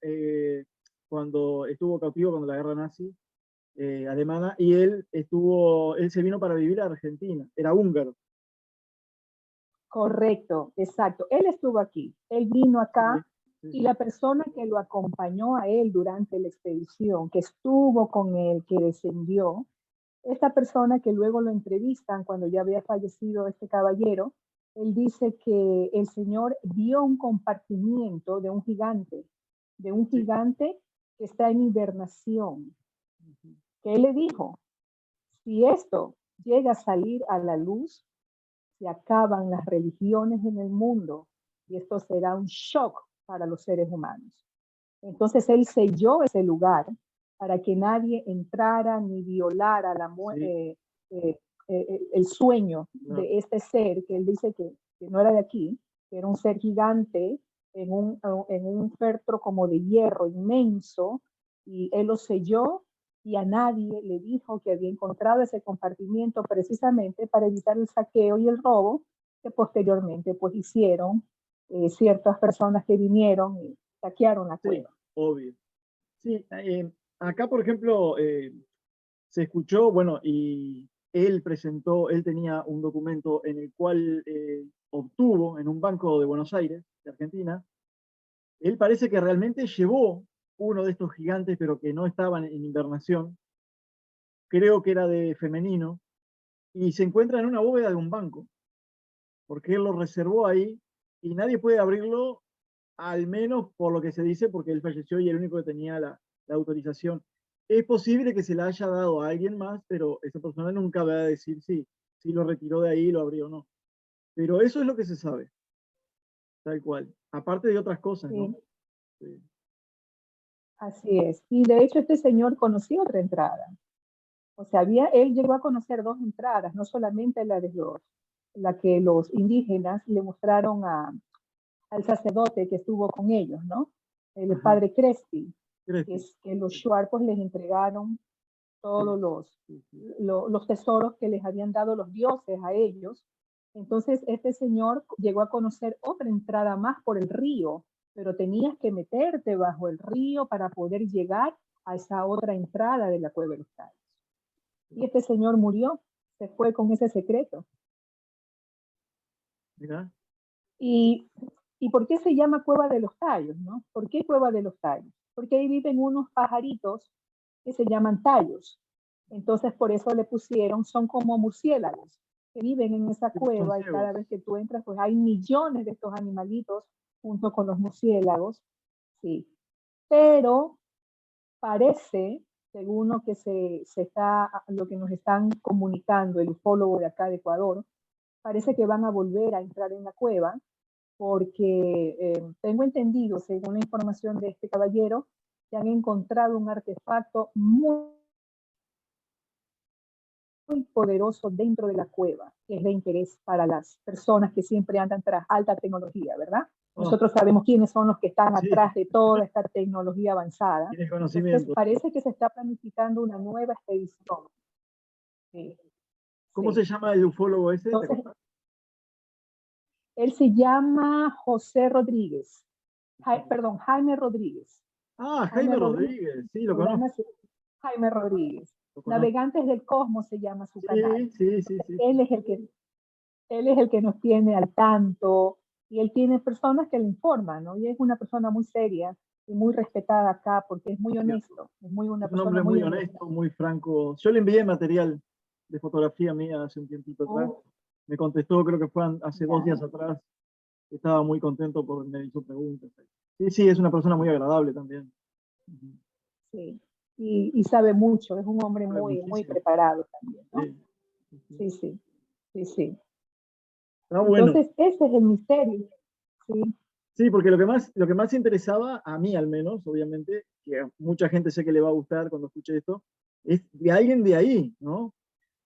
cuando estuvo cautivo, cuando la guerra nazi, alemana, y él se vino para vivir a Argentina, era húngaro. Correcto, exacto. Él estuvo aquí, él vino Sí, acá sí, y sí. la persona que lo acompañó a él durante la expedición, que estuvo con él, que descendió, esta persona que luego lo entrevistan cuando ya había fallecido este caballero, él dice que el Señor vio un compartimiento de un Sí. gigante que está en hibernación, Ujú. que él le dijo, si esto llega a salir a la luz, se acaban las religiones en el mundo y esto será un shock para los seres humanos. Entonces él selló ese lugar para que nadie entrara ni violara Sí, el sueño claro. de este ser que él dice que no era de aquí, que era un ser gigante en un feltro como de hierro inmenso, y él lo selló y a nadie le dijo que había encontrado ese compartimiento precisamente para evitar el saqueo y el robo que posteriormente pues hicieron ciertas personas que vinieron y saquearon la Sí, cueva. obvio. Sí, acá, por ejemplo, se escuchó, bueno, y él presentó, él tenía un documento en el cual obtuvo en un banco de Buenos Aires, de Argentina, él parece que realmente llevó uno de estos gigantes, pero que no estaban en invernación, creo que era de femenino, y se encuentra en una bóveda de un banco, porque él lo reservó ahí y nadie puede abrirlo, al menos por lo que se dice, porque él falleció y el único que tenía la autorización. Es posible que se la haya dado a alguien más, pero esa persona nunca va a decir si lo retiró de ahí, lo abrió o no. Pero eso es lo que se sabe, tal cual. Aparte de otras cosas, ¿no? Sí, Sí. así es. Y de hecho este señor conocía otra entrada. O sea, él llegó a conocer dos entradas, no solamente la que los indígenas le mostraron al sacerdote que estuvo con ellos, ¿no? El Ajá, padre Crespi, que, Cresti. es, que los Shuarcos les entregaron Sí, todos sí, sí. los tesoros que les habían dado los dioses a ellos. Entonces, este señor llegó a conocer otra entrada más por el río, pero tenías que meterte bajo el río para poder llegar a esa otra entrada de la cueva de los tallos. Y este señor murió, se fue con ese secreto. Mira, ¿Y, ¿Y por qué se llama cueva de los tallos, no? ¿Por qué cueva de los tallos? Porque ahí viven unos pajaritos que se llaman tallos. Entonces, por eso le pusieron, son como murciélagos que viven en esa sí, son cueva y cada ciegos. vez que tú entras, pues hay millones de estos animalitos junto con los murciélagos, sí. Pero parece, según lo que nos están comunicando el ufólogo de acá de Ecuador, parece que van a volver a entrar en la cueva porque tengo entendido, según la información de este caballero, que han encontrado un artefacto muy poderoso dentro de la cueva, que es de interés para las personas que siempre andan tras alta tecnología, ¿verdad? Oh, Nosotros sabemos quiénes son los que están sí, atrás de toda esta tecnología avanzada. tienes Entonces, conocimiento. parece que se está planificando una nueva expedición. Sí, ¿Cómo se sí. llama el ufólogo ese? ¿Te Entonces, acuerdas? él se llama José Rodríguez. Perdón, Jaime Rodríguez. Ah, Jaime Jaime Rodríguez, Rodríguez, sí, el lo conozco, programa Jaime Rodríguez. lo conozco. Navegantes del Cosmos se llama su canal. Sí, sí, sí, sí, Él sí. es el que, él es el que nos tiene al tanto y él tiene personas que le informan, ¿no? Y es una persona muy seria y muy respetada acá porque es muy Cierto. honesto, es muy una Es un persona hombre muy muy honesta. honesto, muy franco. Yo le envié material de fotografía mía hace un tiempito atrás. Oh, Me contestó, creo que fue hace dos ya, días atrás. Estaba muy contento por me hizo preguntas. Sí, sí, es una persona muy agradable también. Ujú. sí. Y sabe mucho, es un hombre Sabe muy, muy muchísimo. preparado también, ¿no? Sí, sí, sí. Sí, sí, sí, sí. Está bueno. Entonces, ese es el misterio, ¿sí? Sí, porque lo que más interesaba, a mí al menos, obviamente, que a mucha gente sé que le va a gustar cuando escuche esto, es de alguien de ahí, ¿no?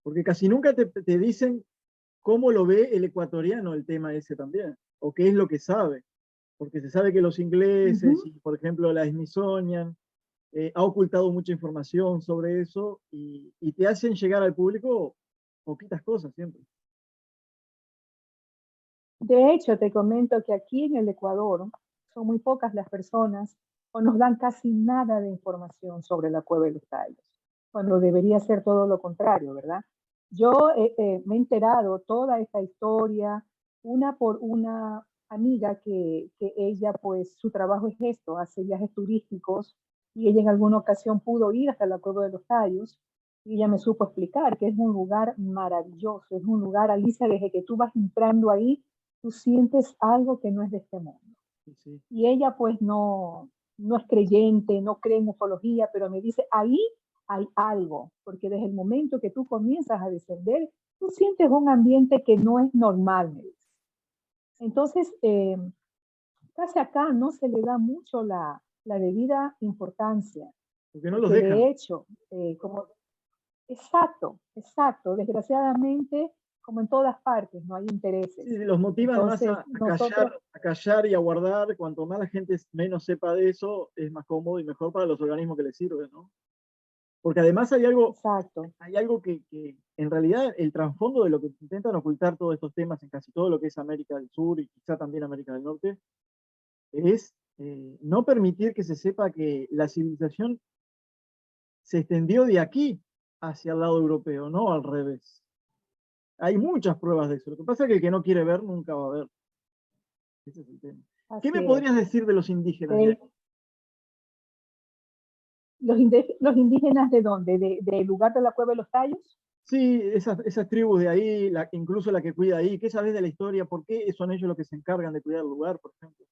Porque casi nunca te dicen cómo lo ve el ecuatoriano el tema ese también, o qué es lo que sabe, porque se sabe que los ingleses Ujú. y, por ejemplo, la Smithsonian ha ocultado mucha información sobre eso y te hacen llegar al público poquitas cosas siempre. De hecho, te comento que aquí en el Ecuador son muy pocas las personas o nos dan casi nada de información sobre la Cueva de los Tallos, cuando debería ser todo lo contrario, ¿verdad? Yo me he enterado toda esta historia, una por una amiga que ella, pues su trabajo es esto, hace viajes turísticos y ella en alguna ocasión pudo ir hasta la Cueva de los Tallos y ella me supo explicar que es un lugar maravilloso, es un lugar, Alicia, desde que tú vas entrando ahí, tú sientes algo que no es de este mundo. Sí, sí. Y ella pues no es creyente, no cree en ufología, pero me dice, ahí hay algo, porque desde el momento que tú comienzas a descender, tú sientes un ambiente que no es normal, me dice. Entonces, casi acá no se le da mucho la debida importancia, Porque no los porque de dejan. hecho, como exacto, exacto. Desgraciadamente, como en todas partes, no hay Sí, intereses. los motivan más Entonces, nosotros, a callar y a guardar. Cuanto más la gente menos sepa de eso, es más cómodo y mejor para los organismos que les sirve, ¿no? Porque además exacto, hay algo que en realidad el trasfondo de lo que intentan ocultar todos estos temas en casi todo lo que es América del Sur y quizá también América del Norte, es no permitir que se sepa que la civilización se extendió de aquí hacia el lado europeo, no al revés. Hay muchas pruebas de eso. Lo que pasa es que el que no quiere ver nunca va a ver. Ese es el tema. ¿Qué me así es. podrías decir de los indígenas de ahí? De, los indígenas de dónde? ¿Del lugar de la Cueva de los Tallos? Sí, esas tribus de ahí, incluso la que cuida ahí, ¿qué sabes de la historia? ¿Por qué son ellos los que se encargan de cuidar el lugar, por ejemplo?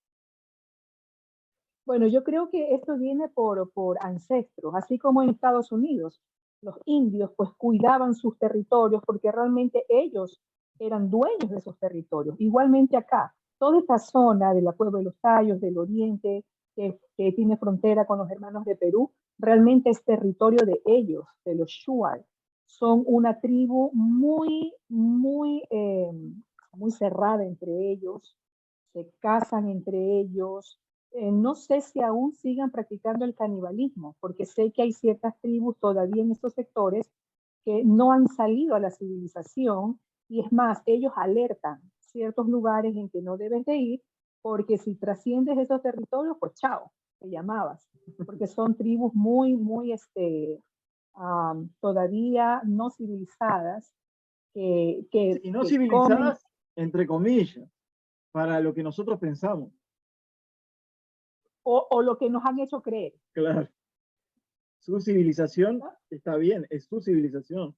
Bueno, yo creo que esto viene por ancestros, así como en Estados Unidos. Los indios pues cuidaban sus territorios porque realmente ellos eran dueños de esos territorios. Igualmente acá, toda esta zona de la Cueva de los Tallos, del oriente, que tiene frontera con los hermanos de Perú, realmente es territorio de ellos, de los Shuar. Son una tribu muy cerrada entre ellos, se casan entre ellos, no sé si aún sigan practicando el canibalismo, porque sé que hay ciertas tribus todavía en estos sectores que no han salido a la civilización y es más, ellos alertan ciertos lugares en que no debes de ir, porque si trasciendes esos territorios, pues chao, te llamabas, porque son tribus todavía no civilizadas Y no que comen civilizadas, entre comillas, para lo que nosotros pensamos. o lo que nos han hecho creer. Claro, su civilización ¿No? está bien, es su civilización.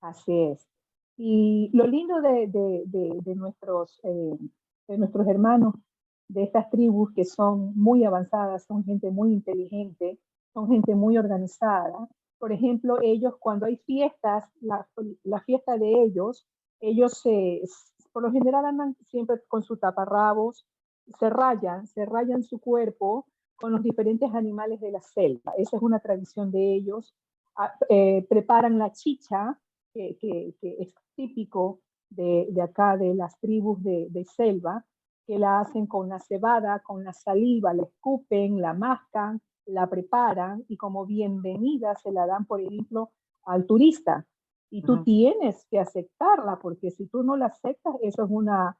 Así es. Y lo lindo de nuestros hermanos de estas tribus que son muy avanzadas, son gente muy inteligente, son gente muy organizada. Por ejemplo, ellos cuando hay fiestas, la fiesta de ellos por lo general andan siempre con su taparrabos, se rayan su cuerpo con los diferentes animales de la selva. Esa es una tradición de ellos. Preparan la chicha, que es típico de acá, de las tribus de selva, que la hacen con la cebada, con la saliva, la escupen, la mascan, la preparan y como bienvenida se la dan, por ejemplo, al turista. Y tú Ajá, tienes que aceptarla, porque si tú no la aceptas, eso es una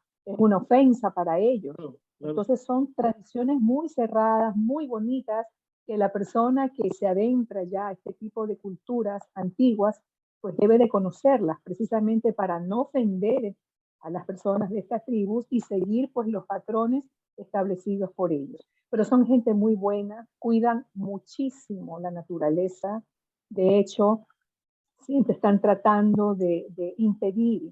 ofensa para ellos. claro, claro. Entonces son tradiciones muy cerradas, muy bonitas, que la persona que se adentra ya a este tipo de culturas antiguas, pues debe de conocerlas, precisamente para no ofender a las personas de estas tribus y seguir pues los patrones establecidos por ellos. Pero son gente muy buena, cuidan muchísimo la naturaleza. De hecho, siempre están tratando de impedir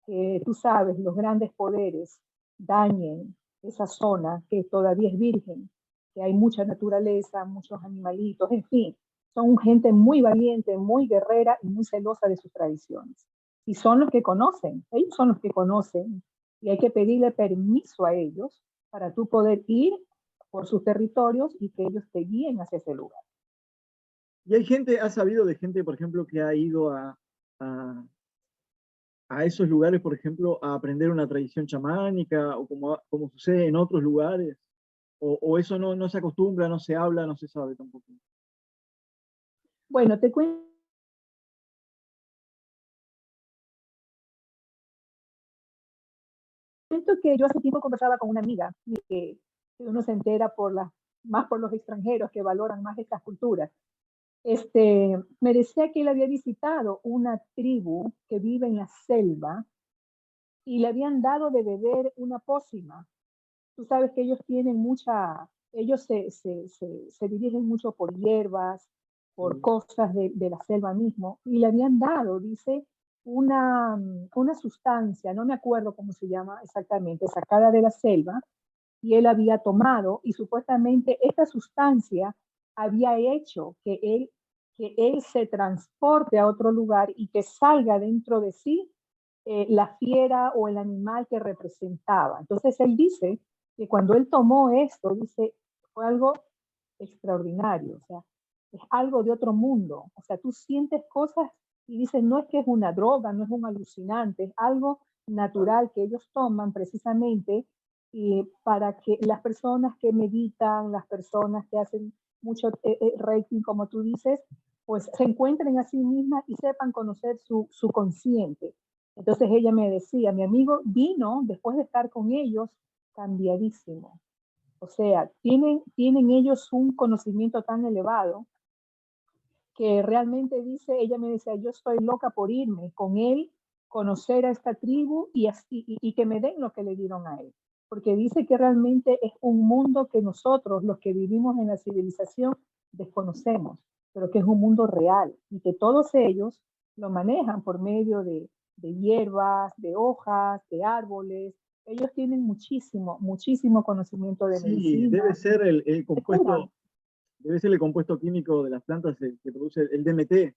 que, tú sabes, los grandes poderes dañen esa zona que todavía es virgen, que hay mucha naturaleza, muchos animalitos, en fin, son gente muy valiente, muy guerrera y muy celosa de sus tradiciones. Y son los que conocen, ellos son los que conocen, y hay que pedirle permiso a ellos para tú poder ir por sus territorios y que ellos te guíen hacia ese lugar. Y hay gente, ¿has sabido de gente, por ejemplo, que ha ido a, a esos lugares, por ejemplo, a aprender una tradición chamánica, o como sucede en otros lugares? O eso no se acostumbra, no se habla, no se sabe tampoco? Bueno, te cuento que yo hace tiempo conversaba con una amiga que uno se entera más por los extranjeros que valoran más estas culturas. Me decía que él había visitado una tribu que vive en la selva y le habían dado de beber una pócima. Tú sabes que ellos tienen ellos se dirigen mucho por hierbas, por Sí. cosas de la selva mismo, y le habían dado, dice, una sustancia, no me acuerdo cómo se llama exactamente, sacada de la selva, y él había tomado, y supuestamente esta sustancia había hecho que él se transporte a otro lugar y que salga dentro de sí la fiera o el animal que representaba. Entonces él dice que cuando él tomó esto, dice, fue algo extraordinario, o sea, es algo de otro mundo, o sea, tú sientes cosas y dices, no es que es una droga, no es un alucinante, es algo natural que ellos toman precisamente para que las personas que meditan, las personas que hacen mucho rating, como tú dices, pues se encuentren a sí mismas y sepan conocer su consciente. Entonces ella me decía, mi amigo vino después de estar con ellos cambiadísimo. O sea, tienen ellos un conocimiento tan elevado que realmente dice, ella me decía, yo estoy loca por irme con él, conocer a esta tribu y que me den lo que le dieron a él. Porque dice que realmente es un mundo que nosotros, los que vivimos en la civilización, desconocemos, pero que es un mundo real y que todos ellos lo manejan por medio de hierbas, de hojas, de árboles. Ellos tienen muchísimo, muchísimo conocimiento de Sí, debe medicina, ser el se curan. compuesto, debe ser el compuesto químico de las plantas que produce el DMT,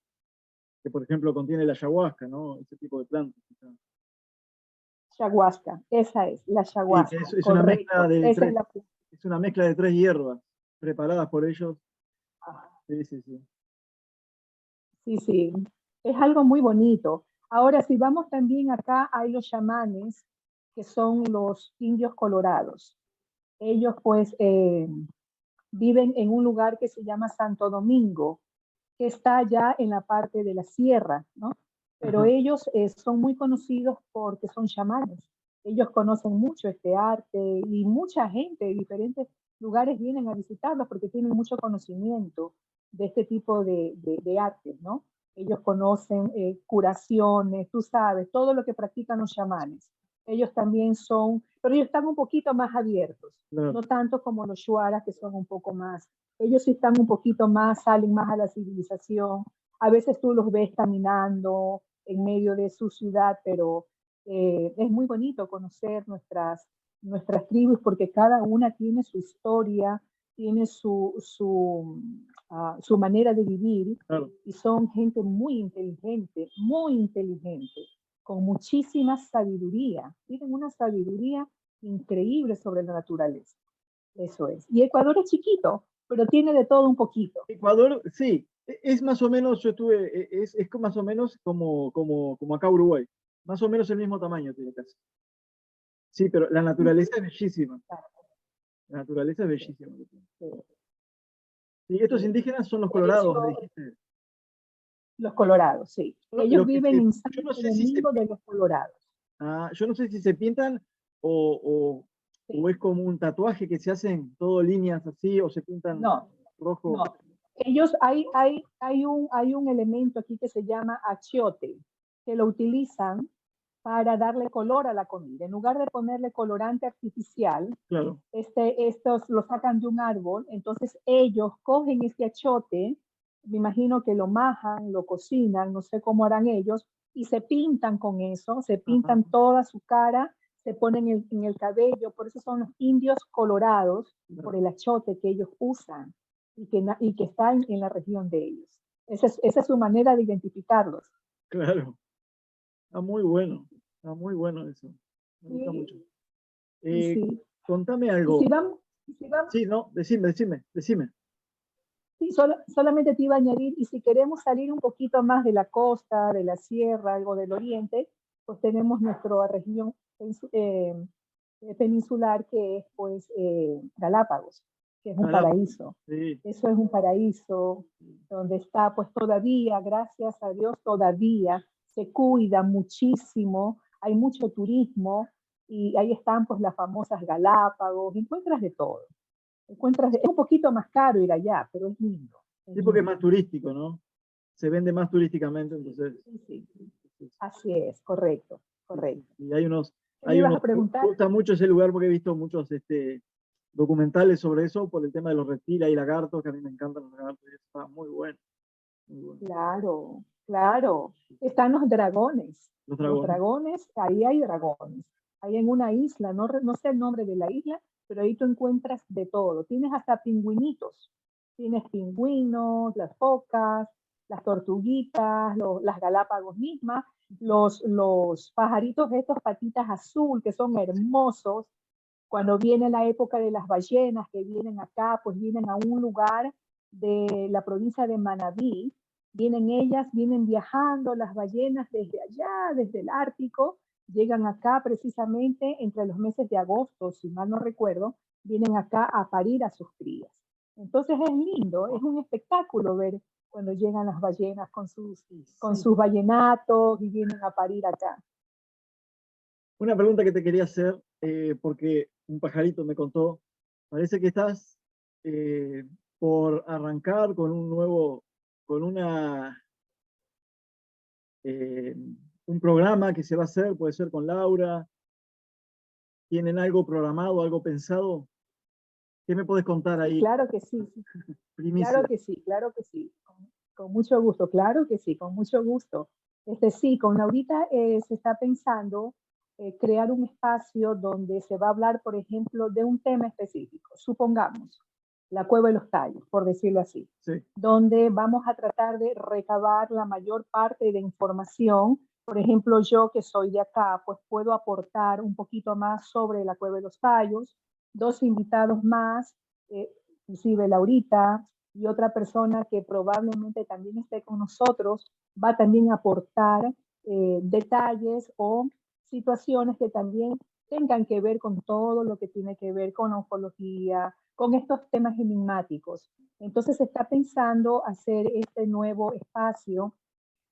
que por ejemplo contiene la ayahuasca, ¿no? Ese tipo de plantas. Ayahuasca, esa es, la Sí, que ayahuasca, es una mezcla correcto. de Esa es tres, la. es una mezcla de tres hierbas preparadas por ellos. Sí, sí, sí. Sí, sí, es algo muy bonito. Ahora, si vamos también acá, hay los chamanes, que son los indios colorados. Ellos pues viven en un lugar que se llama Santo Domingo, que está ya en la parte de la sierra, ¿no? Pero Ajá. ellos son muy conocidos porque son chamanes. Ellos conocen mucho este arte y mucha gente de diferentes lugares vienen a visitarlos porque tienen mucho conocimiento de este tipo de artes, ¿no? Ellos conocen curaciones, tú sabes, todo lo que practican los chamanes. Ellos también son, pero ellos están un poquito más abiertos, no Claro. tanto como los shuaras que son un poco más, ellos sí están un poquito más, salen más a la civilización. A veces tú los ves caminando en medio de su ciudad, pero es muy bonito conocer nuestras tribus porque cada una tiene su historia, tiene su manera de vivir Claro. y son gente muy inteligente, muy inteligente. con muchísima sabiduría. Tienen una sabiduría increíble sobre la naturaleza. Eso es. Y Ecuador es chiquito, pero tiene de todo un poquito. Ecuador, sí, es más o menos, yo estuve, es más o menos como acá Uruguay, más o menos el mismo tamaño tiene casi. Sí, pero la naturaleza es bellísima, la naturaleza es bellísima. Sí, Sí, estos sí. indígenas son los De hecho, colorados, me dijiste. los colorados, sí. Ellos Lo que viven en yo no Santo sé si se, Domingo de los Colorados. yo no sé si se pintan o, Sí. o es como un tatuaje que se hacen todo líneas así o se pintan No, no. rojo. Ellos, hay un elemento aquí que se llama achiote, que lo utilizan para darle color a la comida. En lugar de ponerle colorante artificial, Claro. estos lo sacan de un árbol, entonces ellos cogen este achiote, me imagino que lo majan, lo cocinan, no sé cómo harán ellos, y se pintan con eso, se Ajá, pintan toda su cara, se ponen en el cabello, por eso son los indios colorados, por claro. el achiote que ellos usan y que está en la región de ellos. Esa es su manera de identificarlos. Claro. Está muy bueno eso. Me gusta mucho. Sí, y Eh, sí. contame Y si algo. vamos, y si vamos Sí, no, decime. sí, solamente te iba a añadir, y si queremos salir un poquito más de la costa, de la sierra, algo del oriente, pues tenemos nuestra región peninsular que es pues Galápagos, que es un Galápagos. paraíso. Sí, Eso es un paraíso donde está pues todavía, gracias a Dios, todavía se cuida muchísimo, hay mucho turismo y ahí están pues las famosas Galápagos, encuentras de todo. Es un poquito más caro ir allá, pero es lindo, es sí, porque es lindo. más turístico, ¿no? Se vende más turísticamente, entonces. Sí, sí, Entonces, así es, correcto, sí, sí. correcto. Y ¿Qué me ibas a me preguntar? gusta mucho ese lugar porque he visto muchos documentales sobre eso, por el tema de los reptiles y lagartos, que a mí me encantan los lagartos, y está muy bueno, muy bueno. Claro, claro. Están los dragones. Los Los dragones. dragones, ahí hay dragones. Hay en una isla, no sé el nombre de la isla, pero ahí tú encuentras de todo. Tienes hasta pingüinitos. Tienes pingüinos, las focas, las tortuguitas, las galápagos mismas, los pajaritos estos patitas azul que son hermosos. Cuando viene la época de las ballenas que vienen acá, pues vienen a un lugar de la provincia de Manabí, vienen ellas, vienen viajando las ballenas desde allá, desde el Ártico, llegan acá precisamente entre los meses de agosto, si mal no recuerdo, vienen acá a parir a sus crías. Entonces es lindo, es un espectáculo ver cuando llegan las ballenas Sí, con sí. sus ballenatos y vienen a parir acá. Una pregunta que te quería hacer, porque un pajarito me contó, parece que estás eh, por arrancar con con eh, un programa que se va a hacer, puede ser con Laura. ¿Tienen algo programado, algo pensado? ¿Qué me puedes contar Sí, ahí? claro que sí, sí. Claro Primicia. que sí, claro que sí. Con mucho gusto, claro que sí, con mucho gusto. Sí, con Laurita se está pensando crear un espacio donde se va a hablar, por ejemplo, de un tema específico. Supongamos, la Cueva de los Tallos, por decirlo así, Sí, donde vamos a tratar de recabar la mayor parte de información. Por ejemplo, yo que soy de acá, pues puedo aportar un poquito más sobre la Cueva de los Tallos, dos invitados más, inclusive Laurita, y otra persona que probablemente también esté con nosotros va también a aportar detalles o situaciones que también tengan que ver con todo lo que tiene que ver con la oncología, con estos temas enigmáticos. Entonces se está pensando hacer este nuevo espacio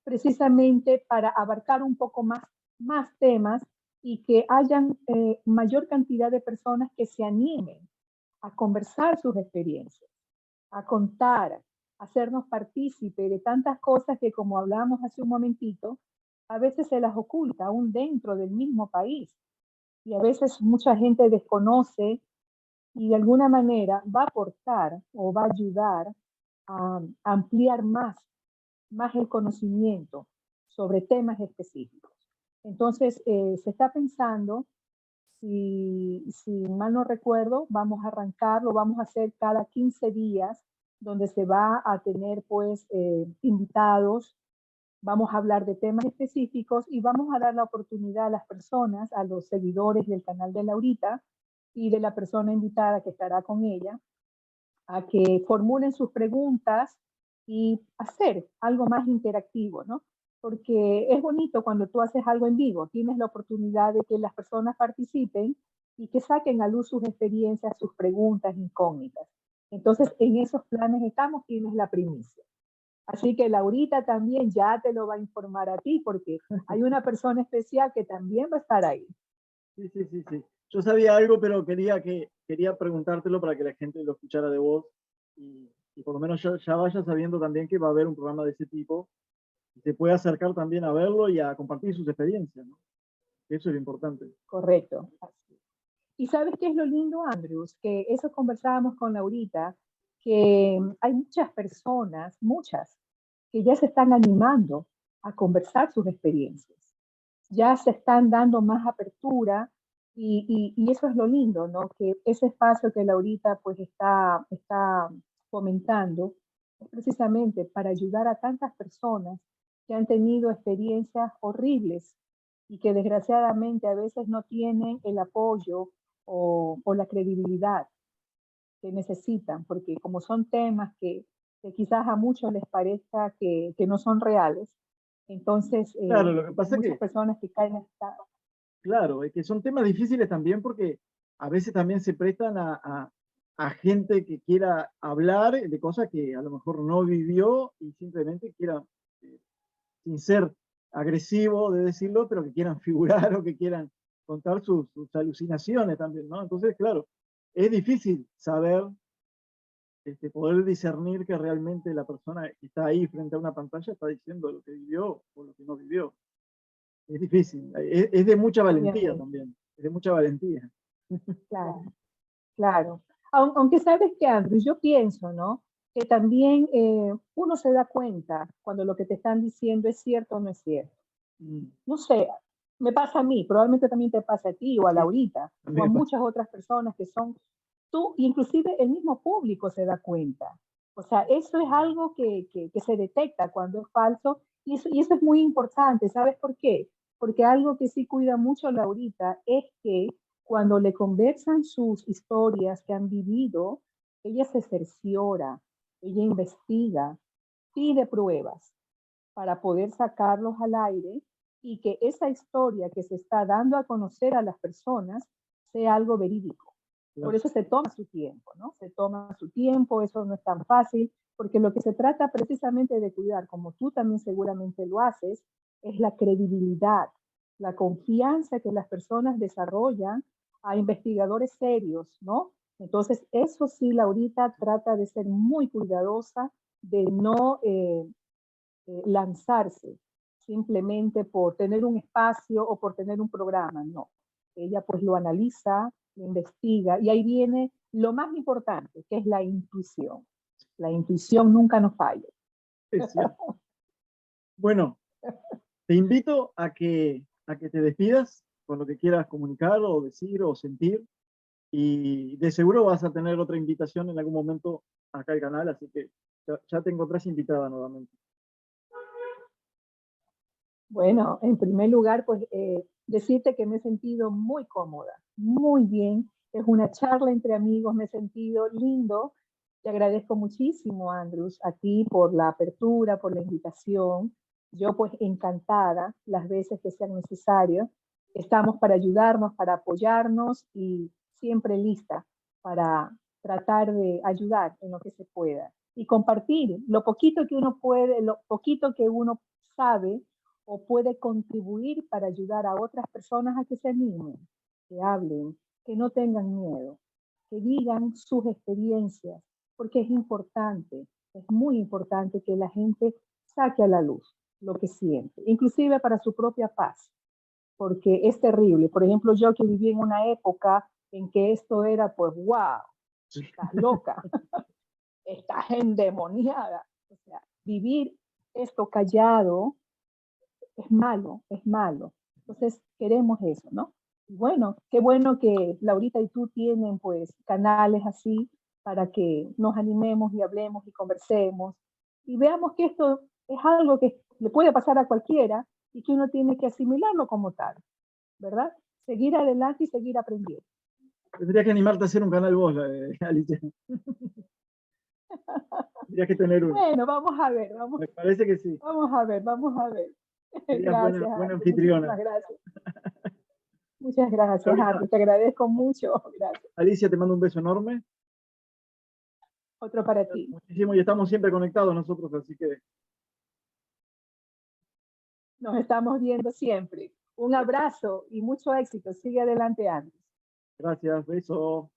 precisamente para abarcar un poco más temas y que hayan mayor cantidad de personas que se animen a conversar sus experiencias, a contar, a hacernos partícipe de tantas cosas que, como hablábamos hace un momentito, a veces se las oculta aún dentro del mismo país. Y a veces mucha gente desconoce y de alguna manera va a aportar o va a ayudar a ampliar más el conocimiento sobre temas específicos. Entonces, se está pensando, si mal no recuerdo, vamos a arrancarlo, vamos a hacer cada 15 días, donde se va a tener pues invitados Vamos a hablar de temas específicos y vamos a dar la oportunidad a las personas, a los seguidores del canal de Laurita y de la persona invitada que estará con ella, a que formulen sus preguntas y hacer algo más interactivo, ¿no? Porque es bonito cuando tú haces algo en vivo, tienes la oportunidad de que las personas participen y que saquen a luz sus experiencias, sus preguntas incógnitas. Entonces, en esos planes estamos, tienes la primicia. Así que Laurita también ya te lo va a informar a ti, porque hay una persona especial que también va a estar ahí. Sí, sí, sí, sí. Yo sabía algo, pero quería preguntártelo para que la gente lo escuchara de vos y por lo menos ya vaya sabiendo también que va a haber un programa de ese tipo y se puede acercar también a verlo y a compartir sus experiencias, ¿no? Eso es lo importante. Correcto. ¿Y sabes qué es lo lindo, Andrews? Que eso conversábamos con Laurita, que hay muchas personas, muchas, que ya se están animando a conversar sus experiencias. Ya se están dando más apertura y eso es lo lindo, ¿no? Que ese espacio que Laurita pues está fomentando es precisamente para ayudar a tantas personas que han tenido experiencias horribles y que desgraciadamente a veces no tienen el apoyo o la credibilidad que necesitan, porque como son temas que quizás a muchos les parezca que no son reales, entonces Claro, lo que hay pasa es muchas que, personas que caen en esta... claro, es que son temas difíciles también porque a veces también se prestan a gente que quiera hablar de cosas que a lo mejor no vivió y simplemente quiera, eh, sin ser agresivo de decirlo, pero que quieran figurar o que quieran contar sus alucinaciones también, ¿no? Entonces, claro, es difícil saber, poder discernir que realmente la persona que está ahí frente a una pantalla está diciendo lo que vivió o lo que no vivió. Es difícil, es de mucha valentía Obviamente, también, es de mucha valentía. claro, claro. Aunque sabes que, Andrew, yo pienso, ¿no? Que también uno se da cuenta cuando lo que te están diciendo es cierto o no es cierto. Mm, No sé, me pasa a mí, probablemente también te pasa a ti o a sí, Laurita o también a me pasa. muchas otras personas que son tú, inclusive el mismo público se da cuenta. O sea, eso es algo que se detecta cuando es falso y eso es muy importante. ¿Sabes por qué? Porque algo que sí cuida mucho Laurita es que cuando le conversan sus historias que han vivido, ella se cerciora, ella investiga, pide pruebas para poder sacarlos al aire y que esa historia que se está dando a conocer a las personas sea algo verídico. Por Claro. eso se toma su tiempo, ¿no? Se toma su tiempo, eso no es tan fácil, porque lo que se trata precisamente de cuidar, como tú también seguramente lo haces, es la credibilidad, la confianza que las personas desarrollan a investigadores serios, ¿no? Entonces, eso sí, Laurita trata de ser muy cuidadosa, de no lanzarse simplemente por tener un espacio o por tener un programa, no. Ella pues lo analiza, lo investiga y ahí viene lo más importante, que es la intuición. La intuición nunca nos falla. Es cierto. Bueno, te invito a que te despidas con lo que quieras comunicar o decir o sentir. Y de seguro vas a tener otra invitación en algún momento acá al canal, así que ya te encontrás invitada nuevamente. Bueno, en primer lugar, pues decirte que me he sentido muy cómoda, muy bien. Es una charla entre amigos, me he sentido lindo. Te agradezco muchísimo, Andrews, a ti por la apertura, por la invitación. Yo pues encantada las veces que sean necesarias. Estamos para ayudarnos, para apoyarnos y siempre lista para tratar de ayudar en lo que se pueda y compartir lo poquito que uno puede, lo poquito que uno sabe o puede contribuir para ayudar a otras personas a que se animen, que hablen, que no tengan miedo, que digan sus experiencias, porque es muy importante que la gente saque a la luz lo que siente, inclusive para su propia paz, porque es terrible. Por ejemplo, yo que viví en una época en que esto era, pues, wow, Sí. estás loca, estás endemoniada. O sea, vivir esto callado es malo, es malo. Entonces queremos eso, ¿no? Y bueno, qué bueno que Laurita y tú tienen pues canales así para que nos animemos y hablemos y conversemos y veamos que esto es algo que le puede pasar a cualquiera y que uno tiene que asimilarlo como tal, ¿verdad? Seguir adelante y seguir aprendiendo. Tendrías que animarte a hacer un canal vos, Alicia. Tendrías que tener uno. Bueno, vamos a ver, Me parece que sí. vamos a ver, vamos a ver. Serías buena, Gracias, buena Harry, anfitriona. muchísimas gracias. Muchas gracias, Ahorita, Harry, te agradezco mucho. Gracias. Alicia, te mando un beso enorme. Otro para ti. Muchísimo y estamos siempre conectados nosotros, así que Nos estamos viendo siempre. Un abrazo y mucho éxito. Sigue adelante, Andy. gracias, beso.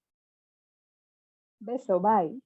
Beso, bye.